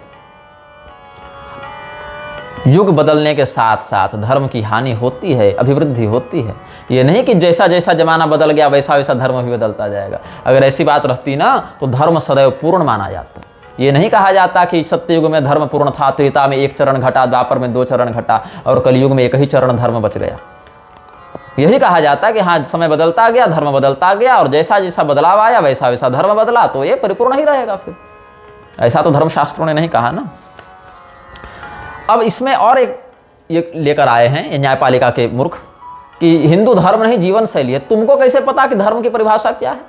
युग बदलने के साथ साथ धर्म की हानि होती है, अभिवृद्धि होती है। ये नहीं कि जैसा जैसा जमाना बदल गया वैसा वैसा धर्म भी बदलता जाएगा। अगर ऐसी बात रहती ना तो धर्म सदैव पूर्ण माना जाता। ये नहीं कहा जाता कि सत्ययुग में धर्म पूर्ण था, त्रेता में 1 चरण घटा, द्वापर में 2 चरण घटा और कलयुग में 1 ही चरण धर्म बच गया। यही कहा जाता है कि हाँ, समय बदलता गया, धर्म बदलता गया और जैसा जैसा बदलाव आया वैसा वैसा धर्म बदला तो ये परिपूर्ण ही रहेगा। फिर ऐसा तो धर्मशास्त्रों ने नहीं कहा ना। अब इसमें और एक ये लेकर आए हैं ये न्यायपालिका के मूर्ख कि हिंदू धर्म नहीं जीवन शैली है। तुमको कैसे पता कि धर्म की परिभाषा क्या है?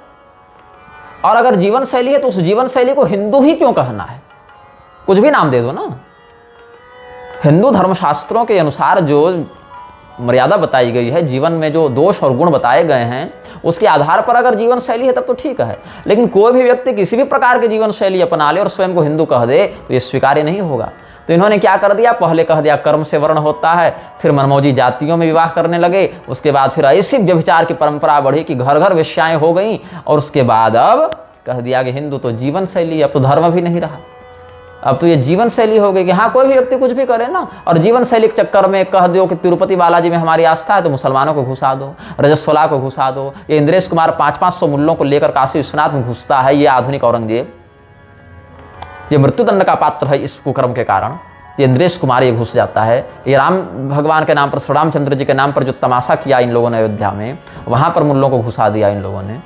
और अगर जीवन शैली है तो उस जीवन शैली को हिंदू ही क्यों कहना है? कुछ भी नाम दे दो ना। हिंदू धर्मशास्त्रों के अनुसार जो मर्यादा बताई गई है, जीवन में जो दोष और गुण बताए गए हैं, उसके आधार पर अगर जीवन शैली है तब तो ठीक है। लेकिन कोई भी व्यक्ति किसी भी प्रकार की जीवन शैली अपना ले और स्वयं को हिंदू कह दे तो ये स्वीकार्य नहीं होगा। तो इन्होंने क्या कर दिया, पहले कह दिया कर्म से वर्ण होता है, फिर मनमौजी जातियों में विवाह करने लगे, उसके बाद फिर ऐसी व्यभिचार की परंपरा बढ़ी कि घर घर वेश्याएं हो गई और उसके बाद अब कह दिया कि हिंदू तो जीवन शैली, अब तो धर्म भी नहीं रहा, अब तो ये जीवन शैली हो गई कि हाँ कोई भी व्यक्ति कुछ भी करे ना। और जीवन शैली के चक्कर में कह दो कि तिरुपति बालाजी में हमारी आस्था है तो मुसलमानों को घुसा दो, रजस्वला को घुसा दो। ये इंद्रेश कुमार 500-500 मुल्लों को लेकर काशी विश्वनाथ में घुसता है, ये आधुनिक औरंगजेब, ये मृत्युदंड का पात्र है इस कुकर्म के कारण। ये इंद्रेश कुमार ये घुस जाता है। ये राम भगवान के नाम पर, श्री रामचंद्र जी के नाम पर जो तमाशा किया इन लोगों ने अयोध्या में, वहां पर मुल्लों को घुसा दिया इन लोगों ने।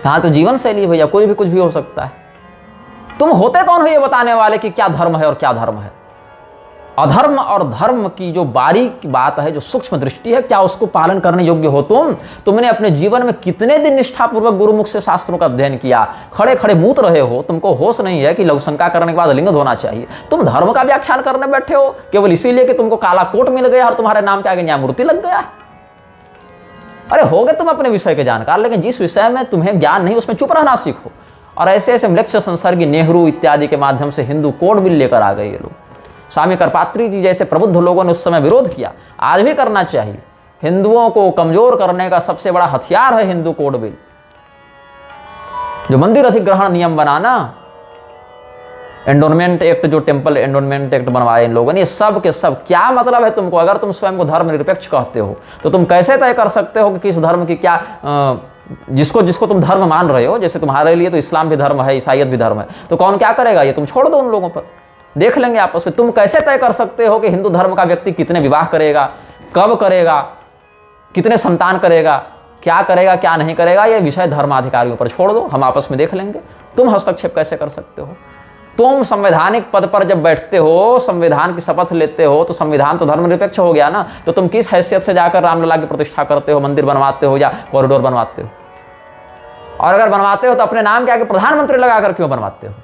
हाँ तो जीवन शैली भैया, कोई भी कुछ भी हो सकता है। तुम होते कौन हो ये बताने वाले कि क्या धर्म है और क्या धर्म है? अधर्म और धर्म की जो बारीक बात है, जो सूक्ष्म दृष्टि है, क्या उसको पालन करने योग्य हो तुमने अपने जीवन में कितने दिन निष्ठापूर्वक गुरुमुख से शास्त्रों का अध्ययन किया, खड़े खड़े मूत रहे हो, तुमको होश नहीं है कि लघु शंका करने के बाद लिंग धोना चाहिए, तुम धर्म का व्याख्यान करने बैठे हो केवल इसीलिए कि तुमको काला कोट मिल गया और तुम्हारे नाम के आगे न्यायमूर्ति लग गया। अरे हो गए तुम अपने विषय के जानकार, लेकिन जिस विषय में तुम्हें ज्ञान नहीं उसमें चुप रहना सीखो। और ऐसे ऐसे म्लेच्छ संसर्गी नेहरू इत्यादि के माध्यम से हिंदू कोड बिल लेकर आ गए ये लोग। स्वामी करपात्री जी जैसे प्रबुद्ध लोगों ने उस समय विरोध किया, आज भी करना चाहिए। हिंदुओं को कमजोर करने का सबसे बड़ा हथियार है हिंदू कोड बिल। जो मंदिर अधिग्रहण नियम बनाना, एंडोनमेंट एक्ट, जो टेम्पल एंडोनमेंट एक्ट बनवाए इन लोगों ने, ये सब के सब क्या मतलब है तुमको? अगर तुम स्वयं को धर्म निरपेक्ष कहते हो तो तुम कैसे तय कर सकते हो कि किस धर्म की क्या, जिसको जिसको तुम धर्म मान रहे हो, जैसे तुम्हारे लिए तो इस्लाम भी धर्म है, ईसाइयत भी धर्म है, तो कौन क्या करेगा? ये तुम छोड़ दो उन लोगों पर, देख लेंगे आपस में। तुम कैसे तय कर सकते हो कि हिंदू धर्म का व्यक्ति कितने विवाह करेगा, कब करेगा, कितने संतान करेगा, क्या करेगा क्या नहीं करेगा? ये विषय धर्माधिकारियों पर छोड़ दो, हम आपस में देख लेंगे। तुम हस्तक्षेप कैसे कर सकते हो? तुम संवैधानिक पद पर जब बैठते हो, संविधान की शपथ लेते हो, तो संविधान तो धर्मनिरपेक्ष हो गया ना। तो तुम किस हैसियत से जाकर रामलला की प्रतिष्ठा करते हो, मंदिर बनवाते हो या कॉरिडोर बनवाते हो? और अगर बनवाते हो तो अपने नाम के आगे प्रधानमंत्री लगाकर क्यों बनवाते हो,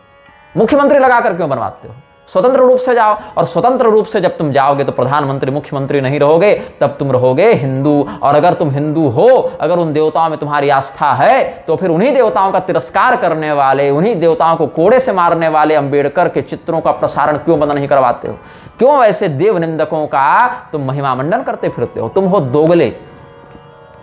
मुख्यमंत्री लगाकर क्यों बनवाते हो? स्वतंत्र रूप से जाओ। और स्वतंत्र रूप से जब तुम जाओगे तो प्रधानमंत्री मुख्यमंत्री नहीं रहोगे, तब तुम रहोगे हिंदू। और अगर तुम हिंदू हो, अगर उन देवताओं में तुम्हारी आस्था है, तो फिर उन्हीं देवताओं का तिरस्कार करने वाले, उन्हीं देवताओं को कोड़े से मारने वाले अंबेडकर के चित्रों का प्रसारण क्यों बंद नहीं करवाते हो? क्यों ऐसे देव निंदकों का तुम महिमा मंडन करते फिरते हो? तुम हो दोगले,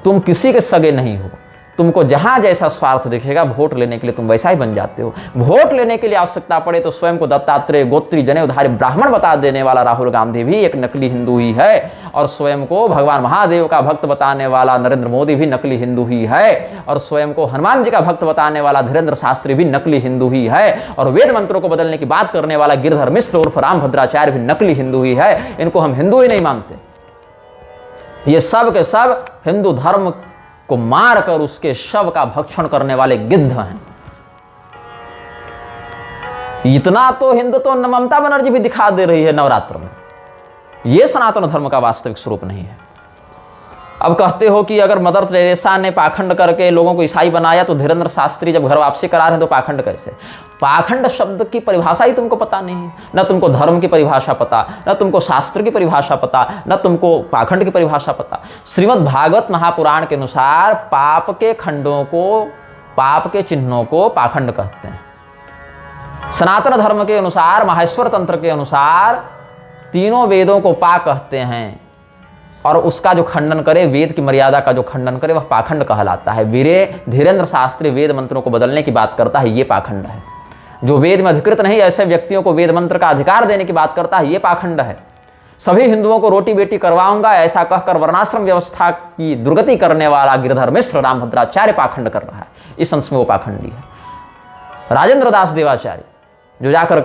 तुम किसी के सगे नहीं हो। तुमको जहां जैसा स्वार्थ दिखेगा, वोट लेने के लिए तुम वैसा ही बन जाते हो। वोट लेने के लिए आवश्यकता पड़े तो स्वयं को दत्तात्रेय, गोत्री, जनेऊधारी ब्राह्मण बता देने वाला राहुल गांधी भी एक नकली हिंदू ही है, और स्वयं को भगवान महादेव का भक्त बताने वाला नरेंद्र मोदी भी नकली हिंदू ही है, और स्वयं को हनुमान जी का भक्त बताने वाला धीरेन्द्र शास्त्री भी नकली हिंदू ही है, और वेद मंत्रों को बदलने की बात करने वाला गिरधर मिश्र उर्फ रामभद्राचार्य भी नकली हिंदू ही है। इनको हम हिंदू ही नहीं मानते। ये सब के सब हिंदू धर्म को मारकर उसके शव का भक्षण करने वाले गिद्ध हैं। इतना तो हिंदुत्व ममता बनर्जी भी दिखा दे रही है नवरात्र में। यह सनातन धर्म का वास्तविक स्वरूप नहीं है। अब कहते हो कि अगर मदर टेरेसा ने पाखंड करके लोगों को ईसाई बनाया, तो धीरेन्द्र शास्त्री जब घर वापसी करा रहे हैं तो पाखंड कैसे? पाखंड शब्द की परिभाषा ही तुमको पता नहीं है। न तुमको धर्म की परिभाषा पता, न तुमको शास्त्र की परिभाषा पता, न तुमको पाखंड की परिभाषा पता। श्रीमद् भागवत महापुराण के अनुसार पाप के खंडों को, पाप के चिन्हों को पाखंड कहते हैं। सनातन धर्म के अनुसार, माहेश्वर तंत्र के अनुसार, तीनों वेदों को पा कहते हैं, और उसका जो खंडन करे, वेद की मर्यादा का जो खंडन करे, वह पाखंड कहलाता है। धीरेन्द्र शास्त्री वेद मंत्रों को बदलने की बात करता है, ये पाखंड है। जो वेद में अधिकृत नहीं ऐसे व्यक्तियों को वेद मंत्र का अधिकार देने की बात करता है, ये पाखंड है। सभी हिंदुओं को रोटी बेटी करवाऊंगा ऐसा कहकर वर्णाश्रम व्यवस्था की दुर्गति करने वाला गिरधर मिश्र रामभद्राचार्य पाखंड कर रहा है। इस अंश में वो पाखंडी है। राजेंद्र दास देवाचार्य जो जाकर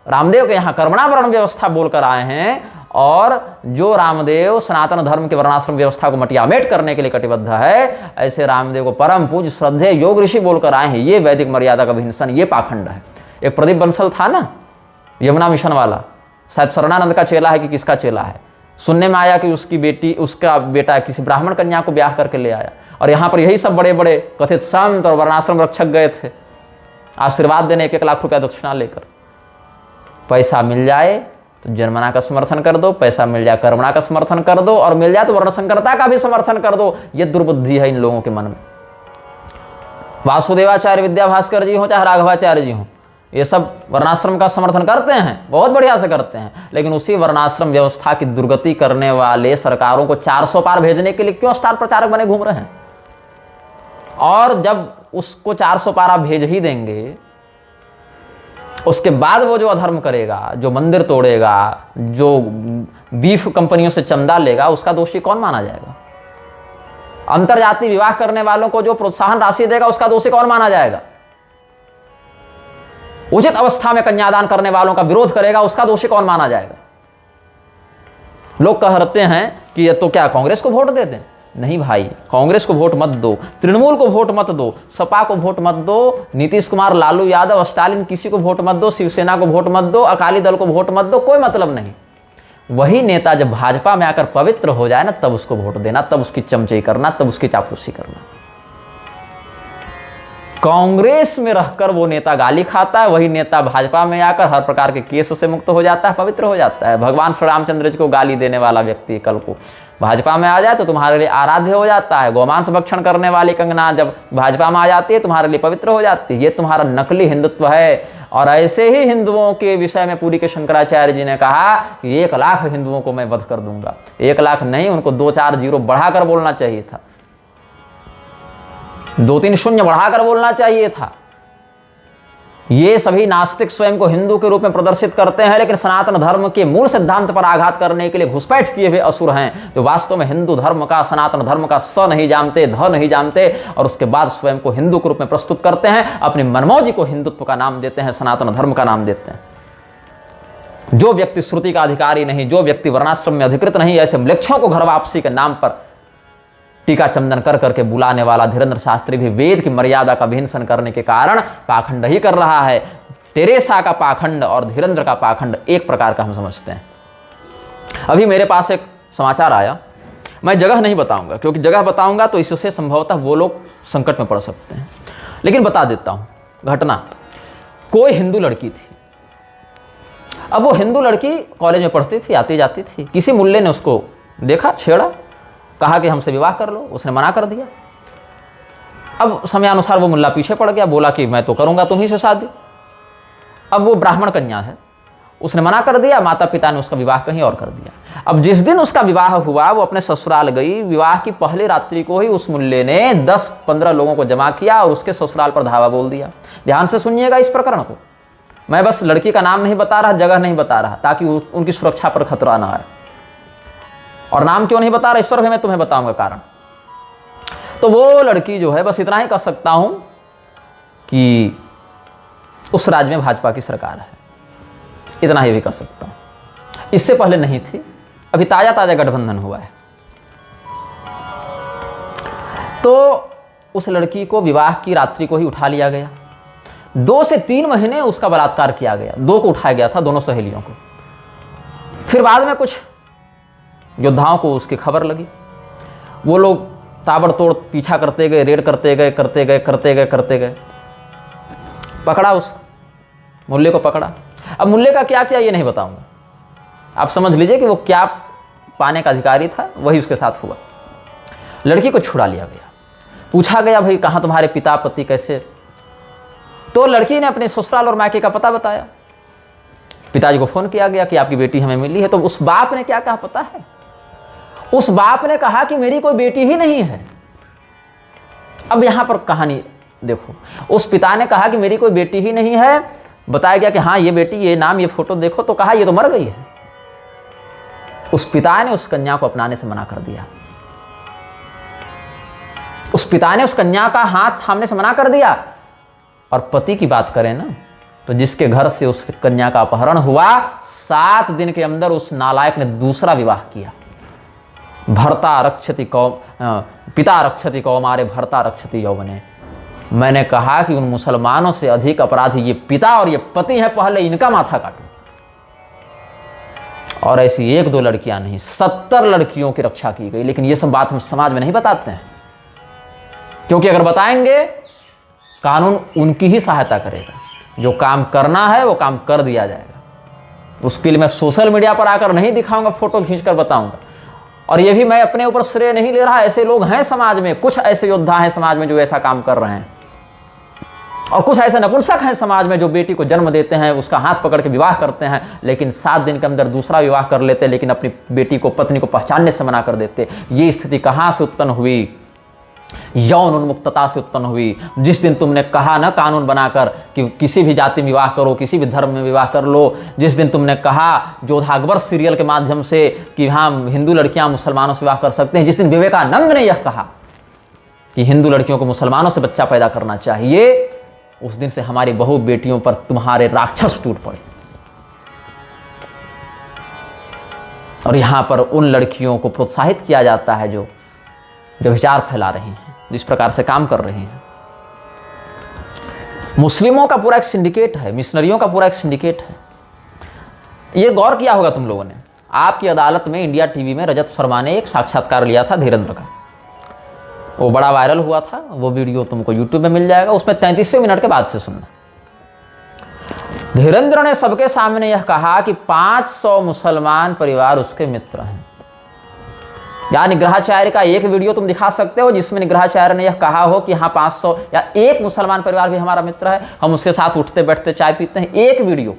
रामदेव के यहाँ कर्मणावरण व्यवस्था बोलकर आए हैं, और जो रामदेव सनातन धर्म के वर्णाश्रम व्यवस्था को मटियामेट करने के लिए कटिबद्ध है, ऐसे रामदेव को परम पूज्य श्रद्धेय योग ऋषि बोलकर आए हैं। ये वैदिक मर्यादा का विहिंसन, ये पाखंड है। एक प्रदीप बंसल था ना, यमुना मिशन वाला, शायद शरणानंद का चेला है कि किसका चेला है। सुनने में आया कि उसका बेटा किसी ब्राह्मण कन्या को ब्याह करके ले आया, और यहाँ पर यही सब बड़े बड़े कथित संत और वर्णाश्रम रक्षक गए थे आशीर्वाद देने 1-1 लाख रुपया दक्षिणा लेकर। पैसा मिल जाए तो जन्मना का समर्थन कर दो, पैसा मिल जाए कर्मणा का समर्थन कर दो, और मिल जाए तो वर्णसंकरता का भी समर्थन कर दो। ये दुर्बुद्धि है इन लोगों के मन में। वासुदेवाचार्य विद्याभास्कर जी हो चाहे राघवाचार्य जी हो, ये सब वर्णाश्रम का समर्थन करते हैं, बहुत बढ़िया से करते हैं, लेकिन उसी वर्णाश्रम व्यवस्था की दुर्गति करने वाले सरकारों को 400 पार भेजने के लिए क्यों स्टार प्रचारक बने घूम रहे हैं? और जब उसको 400 पार आप भेज ही देंगे, उसके बाद वो जो अधर्म करेगा, जो मंदिर तोड़ेगा, जो बीफ कंपनियों से चंदा लेगा, उसका दोषी कौन माना जाएगा? अंतरजातीय विवाह करने वालों को जो प्रोत्साहन राशि देगा, उसका दोषी कौन माना जाएगा? उचित अवस्था में कन्यादान करने वालों का विरोध करेगा, उसका दोषी कौन माना जाएगा? लोग कहते हैं कि ये तो क्या कांग्रेस को वोट देते हैं? नहीं भाई, कांग्रेस को वोट मत दो, तृणमूल को वोट मत दो, सपा को वोट मत दो, नीतीश कुमार, लालू यादव, स्टालिन, किसी को वोट मत दो, शिवसेना को वोट मत दो, अकाली दल को वोट मत दो, कोई मतलब नहीं। वही नेता जब भाजपा में आकर पवित्र हो जाए ना, तब उसको वोट देना, तब उसकी चमचई करना, तब उसकी चापलूसी करना। कांग्रेस में रहकर वो नेता गाली खाता है, वही नेता भाजपा में आकर हर प्रकार के केस से मुक्त हो जाता है, पवित्र हो जाता है। भगवान श्री रामचंद्र जी को गाली देने वाला व्यक्ति कल को भाजपा में आ जाए तो तुम्हारे लिए आराध्य हो जाता है। गोमांस भक्षण करने वाली कंगना जब भाजपा में आ जाती है तुम्हारे लिए पवित्र हो जाती है। ये तुम्हारा नकली हिंदुत्व है। और ऐसे ही हिंदुओं के विषय में पूरी के शंकराचार्य जी ने कहा कि 1 लाख हिंदुओं को मैं वध कर दूंगा। 1 लाख नहीं, उनको 2-4 जीरो बढ़ाकर बोलना चाहिए था, 2-3 शून्य बढ़ाकर बोलना चाहिए था। ये सभी नास्तिक स्वयं को हिंदू के रूप में प्रदर्शित करते हैं, लेकिन सनातन धर्म के मूल सिद्धांत पर आघात करने के लिए घुसपैठ किए हुए असुर हैं, जो वास्तव में हिंदू धर्म का, सनातन धर्म का स नहीं जानते, ध नहीं जानते, और उसके बाद स्वयं को हिंदू के रूप में प्रस्तुत करते हैं। अपनी मनमौजी को हिंदुत्व का नाम देते हैं, सनातन धर्म का नाम देते हैं। जो व्यक्ति श्रुति का अधिकारी नहीं, जो व्यक्ति वर्णाश्रम में अधिकृत नहीं, ऐसे म्लेच्छों को घर वापसी के नाम पर टीका चंदन कर करके बुलाने वाला धीरेन्द्र शास्त्री भी वेद की मर्यादा का विहिंसन करने के कारण पाखंड ही कर रहा है। टेरेसा का पाखंड और धीरेन्द्र का पाखंड एक प्रकार का हम समझते हैं। अभी मेरे पास एक समाचार आया, मैं जगह नहीं बताऊंगा क्योंकि जगह बताऊंगा तो इससे संभवतः वो लोग संकट में पड़ सकते हैं, लेकिन बता देता हूं घटना। कोई हिंदू लड़की थी, अब वो हिंदू लड़की कॉलेज में पढ़ती थी, आती जाती थी। किसी मुल्ले ने उसको देखा, छेड़ा, कहा कि हमसे विवाह कर लो, उसने मना कर दिया। अब समयानुसार वो मुल्ला पीछे पड़ गया, बोला कि मैं तो करूंगा तुम्ही से शादी। अब वो ब्राह्मण कन्या है, उसने मना कर दिया, माता पिता ने उसका विवाह कहीं और कर दिया। अब जिस दिन उसका विवाह हुआ वो अपने ससुराल गई। विवाह की पहली रात्रि को ही उस मुल्ले ने 10-15 लोगों को जमा किया और उसके ससुराल पर धावा बोल दिया। ध्यान से सुनिएगा इस प्रकरण को, मैं बस लड़की का नाम नहीं बता रहा, जगह नहीं बता रहा, ताकि उनकी सुरक्षा पर खतरा ना आए। और नाम क्यों नहीं बता रहा इस पर भी मैं तुम्हें बताऊंगा कारण। तो वो लड़की जो है, बस इतना ही कह सकता हूं कि उस राज्य में भाजपा की सरकार है, इतना ही भी कह सकता हूं। इससे पहले नहीं थी, अभी ताजा ताजा गठबंधन हुआ है। तो उस लड़की को विवाह की रात्रि को ही उठा लिया गया। 2 से 3 महीने उसका बलात्कार किया गया। 2 को उठाया गया था, दोनों सहेलियों को। फिर बाद में कुछ योद्धाओं को उसकी खबर लगी, वो लोग ताबड़तोड़ पीछा करते गए, रेड करते गए, पकड़ा उस मुल्ले को पकड़ा। अब मुल्ले का क्या किया ये नहीं बताऊंगा, आप समझ लीजिए कि वो क्या पाने का अधिकारी था, वही उसके साथ हुआ। लड़की को छुड़ा लिया गया, पूछा गया भाई कहाँ तुम्हारे पिता पति कैसे, तो लड़की ने अपने ससुराल और मायके का पता बताया। पिताजी को फोन किया गया कि आपकी बेटी हमें मिली है। तो उस बाप ने क्या कहा पता है, उस बाप ने कहा कि मेरी कोई बेटी ही नहीं है। अब यहां पर कहानी देखो, उस पिता ने कहा कि मेरी कोई बेटी ही नहीं है, बताया गया कि हाँ ये बेटी, ये नाम, ये फोटो देखो, तो कहा ये तो मर गई है। उस पिता ने उस कन्या को अपनाने से मना कर दिया। उस पिता ने उस कन्या का हाथ थामने से मना कर दिया। और पति की बात करें ना, तो जिसके घर से उस कन्या का अपहरण हुआ, 7 दिन के अंदर उस नालायक ने दूसरा विवाह किया। भर्ता रक्षति कौम, पिता रक्षति कौमारे भर्ता रक्षति यौवने। मैंने कहा कि उन मुसलमानों से अधिक अपराधी ये पिता और ये पति है, पहले इनका माथा काटो। और ऐसी 1-2 लड़कियां नहीं, 70 लड़कियों की रक्षा की गई। लेकिन ये सब बात हम समाज में नहीं बताते हैं, क्योंकि अगर बताएंगे कानून उनकी ही सहायता करेगा। जो काम करना है वो काम कर दिया जाएगा। उसके लिए मैं सोशल मीडिया पर आकर नहीं दिखाऊंगा, फोटो खींचकर बताऊंगा। और ये भी मैं अपने ऊपर श्रेय नहीं ले रहा, ऐसे लोग हैं समाज में, कुछ ऐसे योद्धा हैं समाज में जो ऐसा काम कर रहे हैं, और कुछ ऐसे नपुंसक हैं समाज में जो बेटी को जन्म देते हैं, उसका हाथ पकड़ के विवाह करते हैं, लेकिन 7 दिन के अंदर दूसरा विवाह कर लेते, लेकिन अपनी बेटी को, पत्नी को पहचानने से मना कर देते। ये स्थिति कहां से उत्पन्न हुई? यौन उन्मुक्तता से उत्पन्न हुई। जिस दिन तुमने कहा ना कानून बनाकर कि किसी भी जाति में विवाह करो, किसी भी धर्म में विवाह कर लो, जिस दिन तुमने कहा जोधा अकबर सीरियल के माध्यम से कि हाँ हिंदू लड़कियां मुसलमानों से विवाह कर सकते हैं, जिस दिन विवेकानंद ने यह कहा कि हिंदू लड़कियों को मुसलमानों से बच्चा पैदा करना चाहिए, उस दिन से हमारी बहु बेटियों पर तुम्हारे राक्षस टूट पड़े। और यहां पर उन लड़कियों को प्रोत्साहित किया जाता है जो विचार फैला रही हैं, जिस प्रकार से काम कर रही हैं। मुस्लिमों का पूरा एक सिंडिकेट है, मिशनरियों का पूरा एक सिंडिकेट है। ये गौर किया होगा तुम लोगों ने, आपकी अदालत में इंडिया टीवी में रजत शर्मा ने एक साक्षात्कार लिया था धीरेंद्र का, वो बड़ा वायरल हुआ था। वो वीडियो तुमको यूट्यूब में मिल जाएगा, उसमें 33वें मिनट के बाद से सुनना। धीरेंद्र ने सबके सामने यह कहा कि 500 मुसलमान परिवार उसके मित्र हैं। या निग्रहाचार्य का एक वीडियो तुम दिखा सकते हो जिसमें निग्रहाचार्य ने यह कहा हो कि हाँ 500 या एक मुसलमान परिवार भी हमारा मित्र है, हम उसके साथ उठते बैठते चाय पीते हैं। एक वीडियो।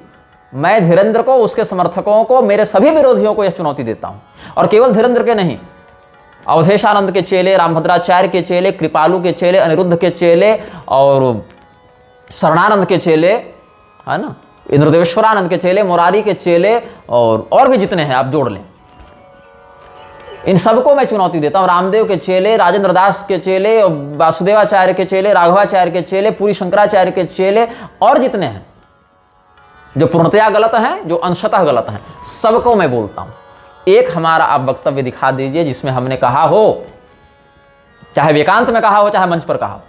मैं धीरेंद्र को, उसके समर्थकों को, मेरे सभी विरोधियों को यह चुनौती देता हूं। और केवल धीरेंद्र के नहीं, अवधेशानंद के चेले, रामभद्राचार्य के चेले, कृपालु के चेले, अनिरुद्ध के चेले और शरणानंद के चेले, है ना, इंद्रदेवेश्वरानंद के चेले, मुरारी के चेले और भी जितने हैं आप जोड़ लें, इन सबको मैं चुनौती देता हूं। रामदेव के चेले, राजेंद्र दास के चेले, वासुदेवाचार्य के चेले, राघवाचार्य के चेले, पूरी शंकराचार्य के चेले और जितने हैं जो पूर्णतया गलत हैं, जो अंशतः गलत हैं, सबको मैं बोलता हूं। एक हमारा आप वक्तव्य दिखा दीजिए जिसमें हमने कहा हो, चाहे वेकांत में कहा हो चाहे मंच पर कहा हो,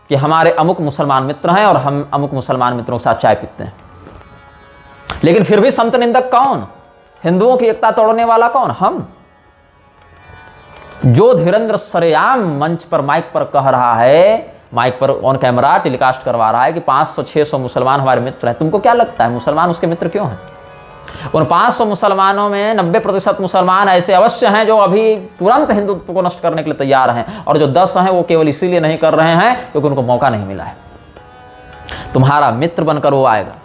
कि हमारे अमुक मुसलमान मित्र हैं और हम अमुक मुसलमान मित्रों के साथ चाय पीते हैं। लेकिन फिर भी संत निंदक कौन? हिंदुओं की एकता तोड़ने वाला कौन? हम। जो धीरेंद्र सरेआम मंच पर माइक पर कह रहा है, माइक पर ऑन कैमरा टेलीकास्ट करवा रहा है कि 500-600 मुसलमान हमारे मित्र हैं। तुमको क्या लगता है मुसलमान उसके मित्र क्यों हैं? उन 500 मुसलमानों में 90% मुसलमान ऐसे अवश्य हैं जो अभी तुरंत हिंदुत्व को नष्ट करने के लिए तैयार हैं, और जो 10 हैं वो केवल इसीलिए नहीं कर रहे हैं क्योंकि उनको मौका नहीं मिला है। तुम्हारा मित्र बनकर वो आएगा,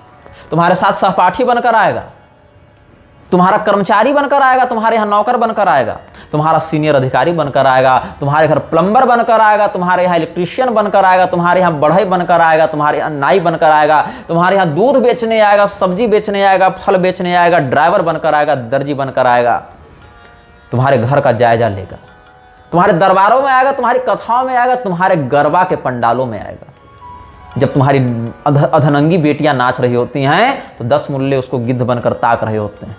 तुम्हारे साथ सहपाठी बनकर आएगा, तुम्हारा कर्मचारी बनकर आएगा, तुम्हारे यहाँ नौकर बनकर आएगा, तुम्हारा सीनियर अधिकारी बनकर आएगा, तुम्हारे घर प्लम्बर बनकर आएगा, तुम्हारे यहाँ इलेक्ट्रीशियन बनकर आएगा, तुम्हारे यहाँ बढ़ई बनकर आएगा, तुम्हारे यहाँ नाई बनकर आएगा, तुम्हारे यहाँ दूध बेचने आएगा, सब्जी बेचने आएगा, फल बेचने आएगा, ड्राइवर बनकर आएगा, दर्जी बनकर आएगा, तुम्हारे घर का जायजा लेगा, तुम्हारे दरबारों में आएगा, तुम्हारी कथाओं में आएगा, तुम्हारे गरबा के पंडालों में आएगा। जब तुम्हारी अधनंगी बेटियां नाच रही होती हैं तो 10 मुल्ले उसको गिद्ध बनकर ताक रहे होते हैं,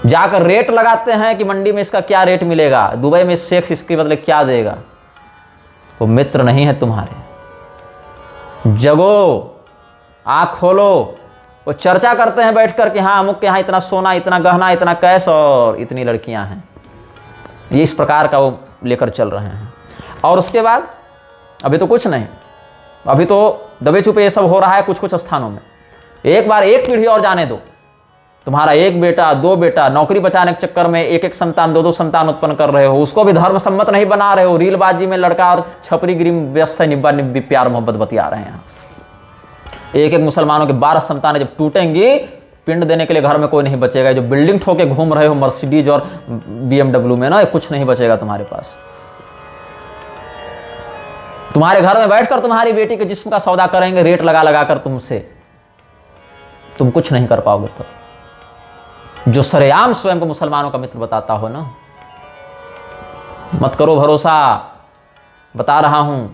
जाकर रेट लगाते हैं कि मंडी में इसका क्या रेट मिलेगा, दुबई में शेख इसके बदले क्या देगा। वो मित्र नहीं है तुम्हारे। जगो, आँख खोलो। वो चर्चा करते हैं बैठकर कि हाँ अमुक के यहाँ इतना सोना, इतना गहना, इतना कैश और इतनी लड़कियां हैं। ये इस प्रकार का वो लेकर चल रहे हैं। और उसके बाद अभी तो कुछ नहीं, अभी तो दबे छुपे ये सब हो रहा है कुछ कुछ स्थानों में। एक बार एक पीढ़ी और जाने दो, तुम्हारा एक बेटा, 2 बेटा, नौकरी बचाने के चक्कर में एक संतान, 2 संतान उत्पन्न कर रहे हो, उसको भी धर्म सम्मत नहीं बना रहे हो। रीलबाजी में लड़का और छपरीगिरी में व्यस्त है, निब्बा निब्बी प्यार मोहब्बत बतिया रहे हैं। एक मुसलमानों के 12 संतानें जब टूटेंगी, पिंड देने के लिए घर में कोई नहीं बचेगा। जो बिल्डिंग ठोके घूम रहे हो मर्सिडीज और BMW में ना, कुछ नहीं बचेगा तुम्हारे पास। तुम्हारे घर में बैठकर तुम्हारी बेटी के जिस्म का सौदा करेंगे रेट लगा लगा कर तुमसे, तुम कुछ नहीं कर पाओगे। तो जो सरेआम स्वयं को मुसलमानों का मित्र बताता हो ना, मत करो भरोसा, बता रहा हूं।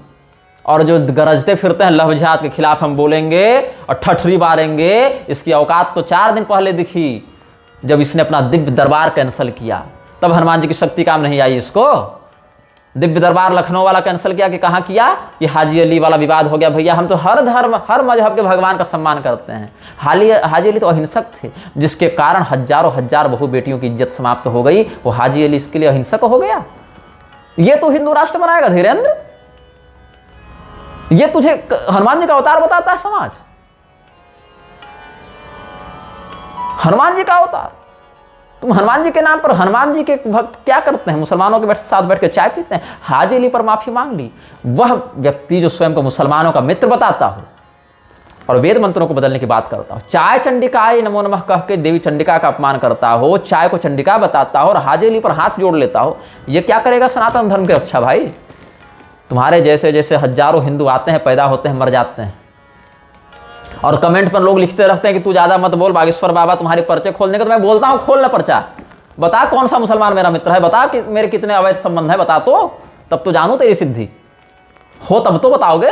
और जो गरजते फिरते हैं लफ्जात के खिलाफ हम बोलेंगे और ठठरी मारेंगे, इसकी औकात तो 4 दिन पहले दिखी जब इसने अपना दिव्य दरबार कैंसिल किया। तब हनुमान जी की शक्ति काम नहीं आई इसको। दिव्य दरबार लखनऊ वाला कैंसिल किया कि कहाँ किया कि हाजी अली वाला विवाद हो गया। भैया हम तो हर धर्म, हर मजहब के भगवान का सम्मान करते हैं। हाजी अली तो अहिंसक थे, जिसके कारण हजार बहु बेटियों की इज्जत समाप्त हो गई। वो हाजी अली इसके लिए अहिंसक हो गया। ये तो हिंदू राष्ट्र बनाएगा धीरेंद्र? ये तुझे हनुमान जी का अवतार बताता है समाज? हनुमान जी का अवतार? तुम हनुमान जी के नाम पर, हनुमान जी के भक्त क्या करते हैं? मुसलमानों के साथ बैठ के चाय पीते हैं। हाजी अली पर माफी मांग ली। वह व्यक्ति जो स्वयं को मुसलमानों का मित्र बताता हो और वेद मंत्रों को बदलने की बात करता हो, चाय चंडिकाय नमो नमः कह के देवी चंडिका का अपमान करता हो, चाय को चंडिका बताता हो और हाजी अली पर हाथ जोड़ लेता हो, ये क्या करेगा सनातन धर्म की रक्षा? भाई तुम्हारे जैसे जैसे हजारों हिंदू आते हैं, पैदा होते हैं, मर जाते हैं, और कमेंट पर लोग लिखते रहते हैं कि तू ज्यादा मत बोल, बागेश्वर बाबा तुम्हारे पर्चे खोलने का। तो मैं बोलता हूं खोल ले पर्चा, बता कौन सा मुसलमान मेरा मित्र है, बता कि मेरे कितने अवैध संबंध है, बता तो, तब तो जानू तेरी सिद्धि हो, तब तो बताओगे।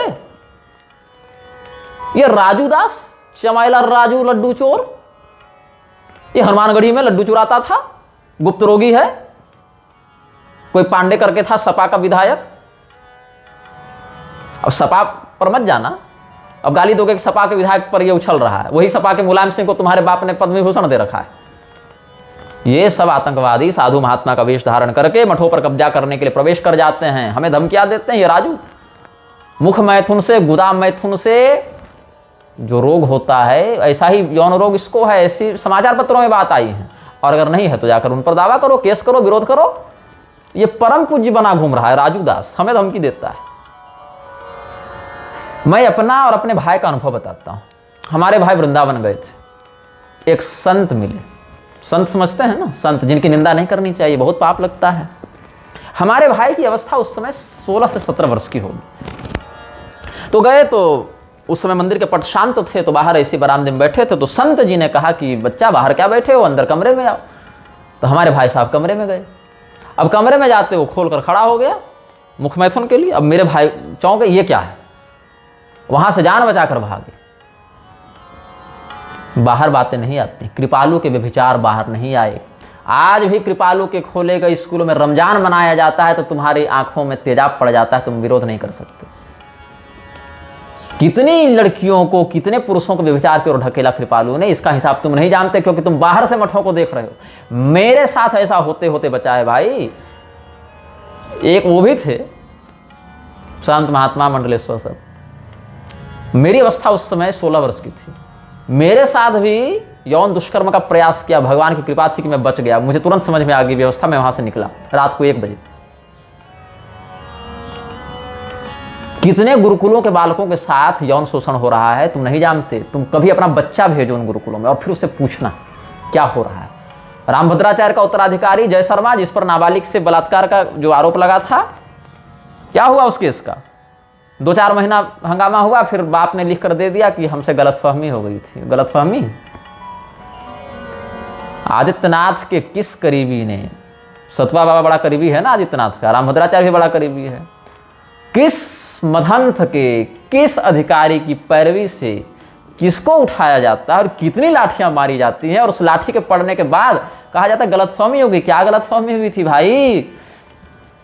ये राजू दास, चमाइला राजू लड्डू चोर, ये हनुमानगढ़ी में लड्डू चुराता था, गुप्त रोगी है, कोई पांडे करके था सपा का विधायक। अब सपा पर मत जाना, अब गाली दोगे कि सपा के विधायक पर ये उछल रहा है। वही सपा के मुलायम सिंह को तुम्हारे बाप ने पद्म विभूषण दे रखा है। ये सब आतंकवादी साधु महात्मा का वेश धारण करके मठों पर कब्जा करने के लिए प्रवेश कर जाते हैं, हमें धमकियां देते हैं। ये राजू, मुख मैथुन से, गुदा मैथुन से जो रोग होता है, ऐसा ही यौन रोग इसको है, ऐसी समाचार पत्रों में बात आई है। और अगर नहीं है तो जाकर उन पर दावा करो, केस करो, विरोध करो। ये परम पूज्य बना घूम रहा है राजू दास, हमें धमकी देता है। मैं अपना और अपने भाई का अनुभव बताता हूं। हमारे भाई वृंदावन गए थे, एक संत मिले। संत समझते हैं ना, संत जिनकी निंदा नहीं करनी चाहिए, बहुत पाप लगता है। हमारे भाई की अवस्था उस समय 16 से 17 वर्ष की होगी। तो गए तो उस समय मंदिर के पट शांत थे, तो बाहर ऐसे बरामदे में बैठे थे। तो संत जी ने कहा कि बच्चा बाहर क्या बैठे हो, अंदर कमरे में आओ। तो हमारे भाई साहब कमरे में गए। अब कमरे में जाते वो खोल कर खड़ा हो गया मुख मैथुन के लिए। अब मेरे भाई चौंके, ये क्या है, वहां से जान बचाकर भागे। बाहर बातें नहीं आती, कृपालु के व्यभिचार बाहर नहीं आए। आज भी कृपालु के खोले गए स्कूलों में रमजान मनाया जाता है तो तुम्हारी आंखों में तेजाब पड़ जाता है, तुम विरोध नहीं कर सकते। कितनी लड़कियों को, कितने पुरुषों को व्यभिचार की ओर ढकेला कृपालु ने, इसका हिसाब तुम नहीं जानते, क्योंकि तुम बाहर से मठों को देख रहे हो। मेरे साथ ऐसा होते होते बचा है भाई। एक वो भी थे संत महात्मा मंडलेश्वर सब। मेरी अवस्था उस समय 16 वर्ष की थी। मेरे साथ भी यौन दुष्कर्म का प्रयास किया। भगवान की कृपा थी कि मैं बच गया। मुझे तुरंत समझ में आ गई व्यवस्था। मैं वहां से निकला रात को 1 बजे। कितने गुरुकुलों के बालकों के साथ यौन शोषण हो रहा है तुम नहीं जानते। तुम कभी अपना बच्चा भेजो उन गुरुकुलों में और फिर उससे पूछना क्या हो रहा है। रामभद्राचार्य का उत्तराधिकारी जय शर्मा, जिस पर नाबालिग से बलात्कार का जो आरोप लगा था, क्या हुआ उस केस का? 2-4 महीना हंगामा हुआ, फिर बाप ने लिख कर दे दिया कि हमसे गलतफहमी हो गई थी। गलतफहमी आदित्यनाथ के किस करीबी ने, सतवा बाबा बड़ा करीबी है ना आदित्यनाथ का, रामभद्राचार्य भी बड़ा करीबी है, किस मधंथ के, किस अधिकारी की पैरवी से किसको उठाया जाता है और कितनी लाठियां मारी जाती हैं, और उस लाठी के पड़ने के बाद कहा जाता है गलतफहमी हो गई। क्या गलतफहमी हुई थी भाई?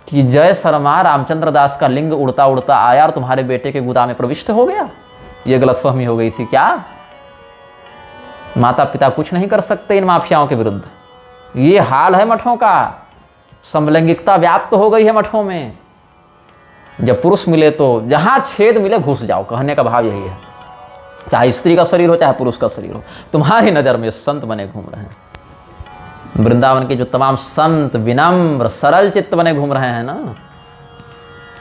कि जय शर्मा रामचंद्र दास का लिंग उड़ता उड़ता आया और तुम्हारे बेटे के गुदा में प्रविष्ट हो गया। ये गलतफहमी हो गई थी क्या? माता पिता कुछ नहीं कर सकते इन माफियाओं के विरुद्ध। ये हाल है मठों का। समलैंगिकता व्याप्त हो गई है मठों में। जब पुरुष मिले तो जहां छेद मिले घुस जाओ, कहने का भाव यही है। चाहे स्त्री का शरीर हो चाहे पुरुष का शरीर हो, तुम्हारी नजर में संत बने घूम रहे हैं। वृंदावन के जो तमाम संत विनम्र सरल चित्त बने घूम रहे हैं ना,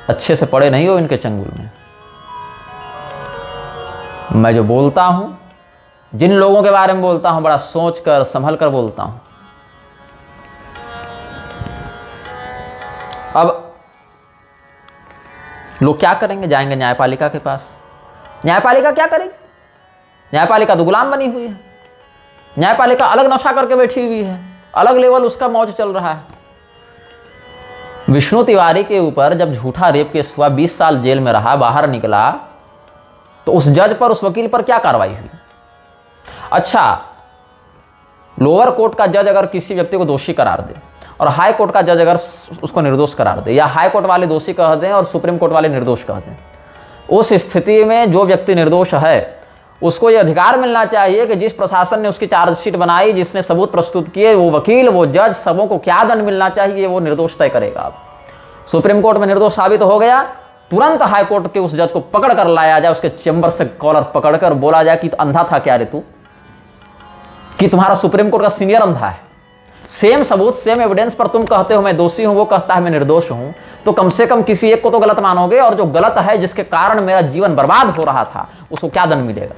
अच्छे से पड़े नहीं हो इनके चंगुल में। मैं जो बोलता हूं, जिन लोगों के बारे में बोलता हूं, बड़ा सोच कर संभल कर बोलता हूं। अब लोग क्या करेंगे? जाएंगे न्यायपालिका के पास। न्यायपालिका क्या करेगी? न्यायपालिका तो गुलाम बनी हुई है। न्यायपालिका अलग नशा करके बैठी हुई है, अलग लेवल उसका मौज चल रहा है। विष्णु तिवारी के ऊपर जब झूठा रेप केस हुआ, 20 साल जेल में रहा, बाहर निकला, तो उस जज पर, उस वकील पर क्या कार्रवाई हुई? अच्छा, लोअर कोर्ट का जज अगर किसी व्यक्ति को दोषी करार दे और हाई कोर्ट का जज अगर उसको निर्दोष करार दे, या हाई कोर्ट वाले दोषी कह दें और सुप्रीम कोर्ट वाले निर्दोष कह दें, उस स्थिति में जो व्यक्ति निर्दोष है उसको ये अधिकार मिलना चाहिए कि जिस प्रशासन ने उसकी चार्जशीट बनाई, जिसने सबूत प्रस्तुत किए, वो वकील, वो जज, सबों को क्या दंड मिलना चाहिए, वो निर्दोष तय करेगा। अब सुप्रीम कोर्ट में निर्दोष साबित हो गया, तुरंत हाई कोर्ट के उस जज को पकड़ कर लाया जाए, उसके चेंबर से कॉलर पकड़कर बोला जाए कि अंधा था क्या रे तू, कि तुम्हारा सुप्रीम कोर्ट का सीनियर अंधा है। सेम सबूत, सेम एविडेंस पर तुम कहते हो मैं दोषी हूं, वो कहता है मैं निर्दोष हूं, तो कम से कम किसी एक को तो गलत मानोगे, और जो गलत है, जिसके कारण मेरा जीवन बर्बाद हो रहा था, उसको क्या दंड मिलेगा?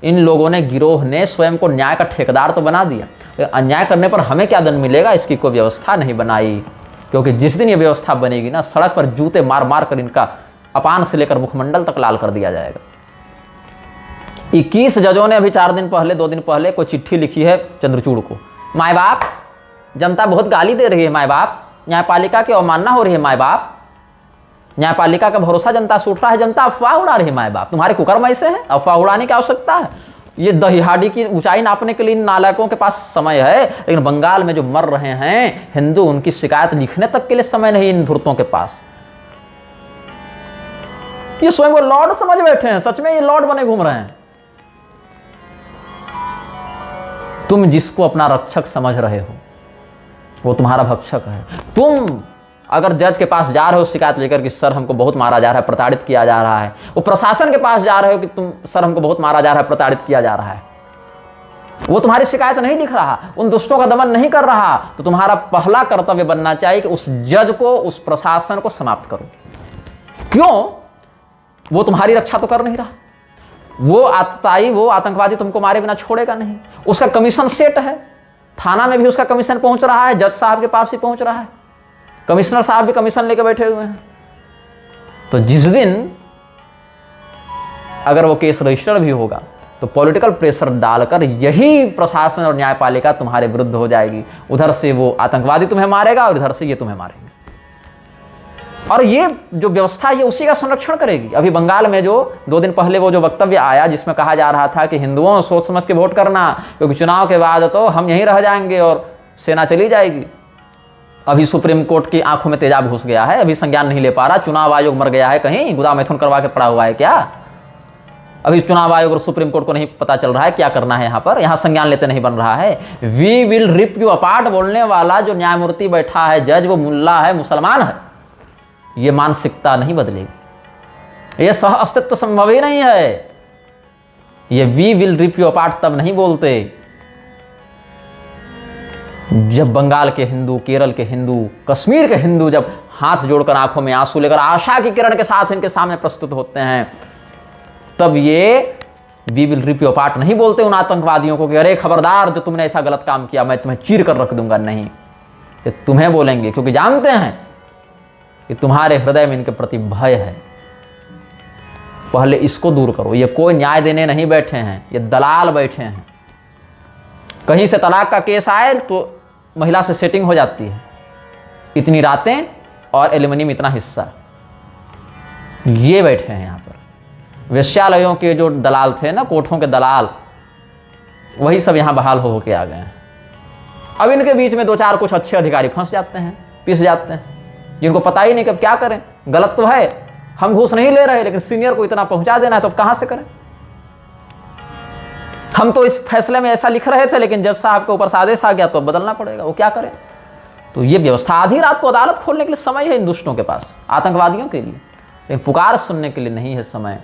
इन लोगों ने, गिरोह ने स्वयं को न्याय का ठेकेदार तो बना दिया। अन्याय करने पर हमें क्या दंड मिलेगा, इसकी कोई व्यवस्था नहीं बनाई। क्योंकि जिस दिन ये व्यवस्था बनेगी ना, सड़क पर जूते मार मार कर इनका अपान से लेकर मुखमंडल तक लाल कर दिया जाएगा। 21 जजों ने अभी 4 दिन पहले, 2 दिन पहले कोई चिट्ठी लिखी है चंद्रचूड़ को। माए बाप, जनता बहुत गाली दे रही है, माए बाप, न्यायपालिका की अवमानना हो रही है, माए बाप, न्यायपालिका का भरोसा जनता से उठ रहा है, जनता अफवाह उड़ा रही है, माए बाप, तुम्हारे कुकर्म ऐसे है, अफवाह उड़ाने की आवश्यकता है। ये दहिहाड़ी की ऊंचाई नापने के लिए इन नालायकों के पास समय है, लेकिन बंगाल में जो मर रहे हैं हिंदू, उनकी शिकायत लिखने तक के लिए समय नहीं इन धूर्तों के पास। ये स्वयं को लॉर्ड समझ बैठे हैं, सच में ये लॉर्ड बने घूम रहे हैं। तुम जिसको अपना रक्षक समझ रहे हो, वो तुम्हारा भक्षक है। तुम अगर जज के पास जा रहे हो शिकायत लेकर कि सर हमको बहुत मारा जा रहा है, प्रताड़ित किया जा रहा है, वो प्रशासन के पास जा रहे हो कि तुम सर हमको बहुत मारा जा रहा है, प्रताड़ित किया जा रहा है, वो तुम्हारी शिकायत नहीं लिख रहा, उन दुष्टों का दमन नहीं कर रहा, तो तुम्हारा पहला कर्तव्य बनना चाहिए कि उस जज को, उस प्रशासन को समाप्त करो। क्यों? वो तुम्हारी रक्षा तो कर नहीं रहा, वो आतताई, वो आतंकवादी तुमको मारे बिना छोड़ेगा नहीं। उसका कमीशन सेट है, थाना में भी उसका कमीशन पहुंच रहा है, जज साहब के पास भी पहुंच रहा है, कमिश्नर साहब भी कमीशन लेकर बैठे हुए हैं। तो जिस दिन अगर वो केस रजिस्टर भी होगा तो पॉलिटिकल प्रेशर डालकर यही प्रशासन और न्यायपालिका तुम्हारे विरुद्ध हो जाएगी। उधर से वो आतंकवादी तुम्हें मारेगा और इधर से ये तुम्हें मारेंगे, और ये जो व्यवस्था ये उसी का संरक्षण करेगी। अभी बंगाल में जो 2 दिन पहले वो जो वक्तव्य आया जिसमें कहा जा रहा था कि हिंदुओं सोच समझ के वोट करना, क्योंकि चुनाव के बाद तो हम यहीं रह जाएंगे और सेना चली जाएगी। अभी सुप्रीम कोर्ट की आंखों में तेजाब घुस गया है, अभी संज्ञान नहीं ले पा रहा। चुनाव आयोग मर गया है, कहीं गुदा मैथुन करवा के पड़ा हुआ है क्या? अभी चुनाव आयोग और सुप्रीम कोर्ट को नहीं पता चल रहा है क्या करना है, यहाँ संज्ञान लेते नहीं बन रहा है। We will rip you apart बोलने वाला जो न्यायमूर्ति बैठा है, जज, वो मुल्ला है, मुसलमान है। ये मानसिकता नहीं बदलेगी, ये सह अस्तित्व संभव ही नहीं है। ये we will rip you apart तब नहीं बोलते जब बंगाल के हिंदू, केरल के हिंदू, कश्मीर के हिंदू जब हाथ जोड़कर आंखों में आंसू लेकर आशा की किरण के साथ इनके सामने प्रस्तुत होते हैं, तब ये we will rip you apart नहीं बोलते उन आतंकवादियों को कि अरे खबरदार जो तुमने ऐसा गलत काम किया मैं तुम्हें चीर कर रख दूंगा। नहीं, ये तुम्हें बोलेंगे क्योंकि जानते हैं कि तुम्हारे हृदय में इनके प्रति भय है। पहले इसको दूर करो। ये कोई न्याय देने नहीं बैठे हैं, ये दलाल बैठे हैं। कहीं से तलाक का केस आए तो महिला से सेटिंग हो जाती है, इतनी रातें और एल्युमिनियम में इतना हिस्सा। ये बैठे हैं यहाँ पर वेश्यालयों के जो दलाल थे ना, कोठों के दलाल, वही सब यहाँ बहाल हो के आ गए हैं। अब इनके बीच में 2-4 कुछ अच्छे अधिकारी फंस जाते हैं, पिस जाते हैं, जिनको पता ही नहीं कि अब क्या करें। गलत तो है, हम घूस नहीं ले रहे, लेकिन सीनियर को इतना पहुंचा देना है तो अब कहां से करें। हम तो इस फैसले में ऐसा लिख रहे थे, लेकिन जज साहब के ऊपर से आदेश आ गया तो बदलना पड़ेगा, वो क्या करें। तो ये व्यवस्था, आधी रात को अदालत खोलने के लिए समय है इन दुष्टों के पास, आतंकवादियों के लिए, लेकिन पुकार सुनने के लिए नहीं है समय।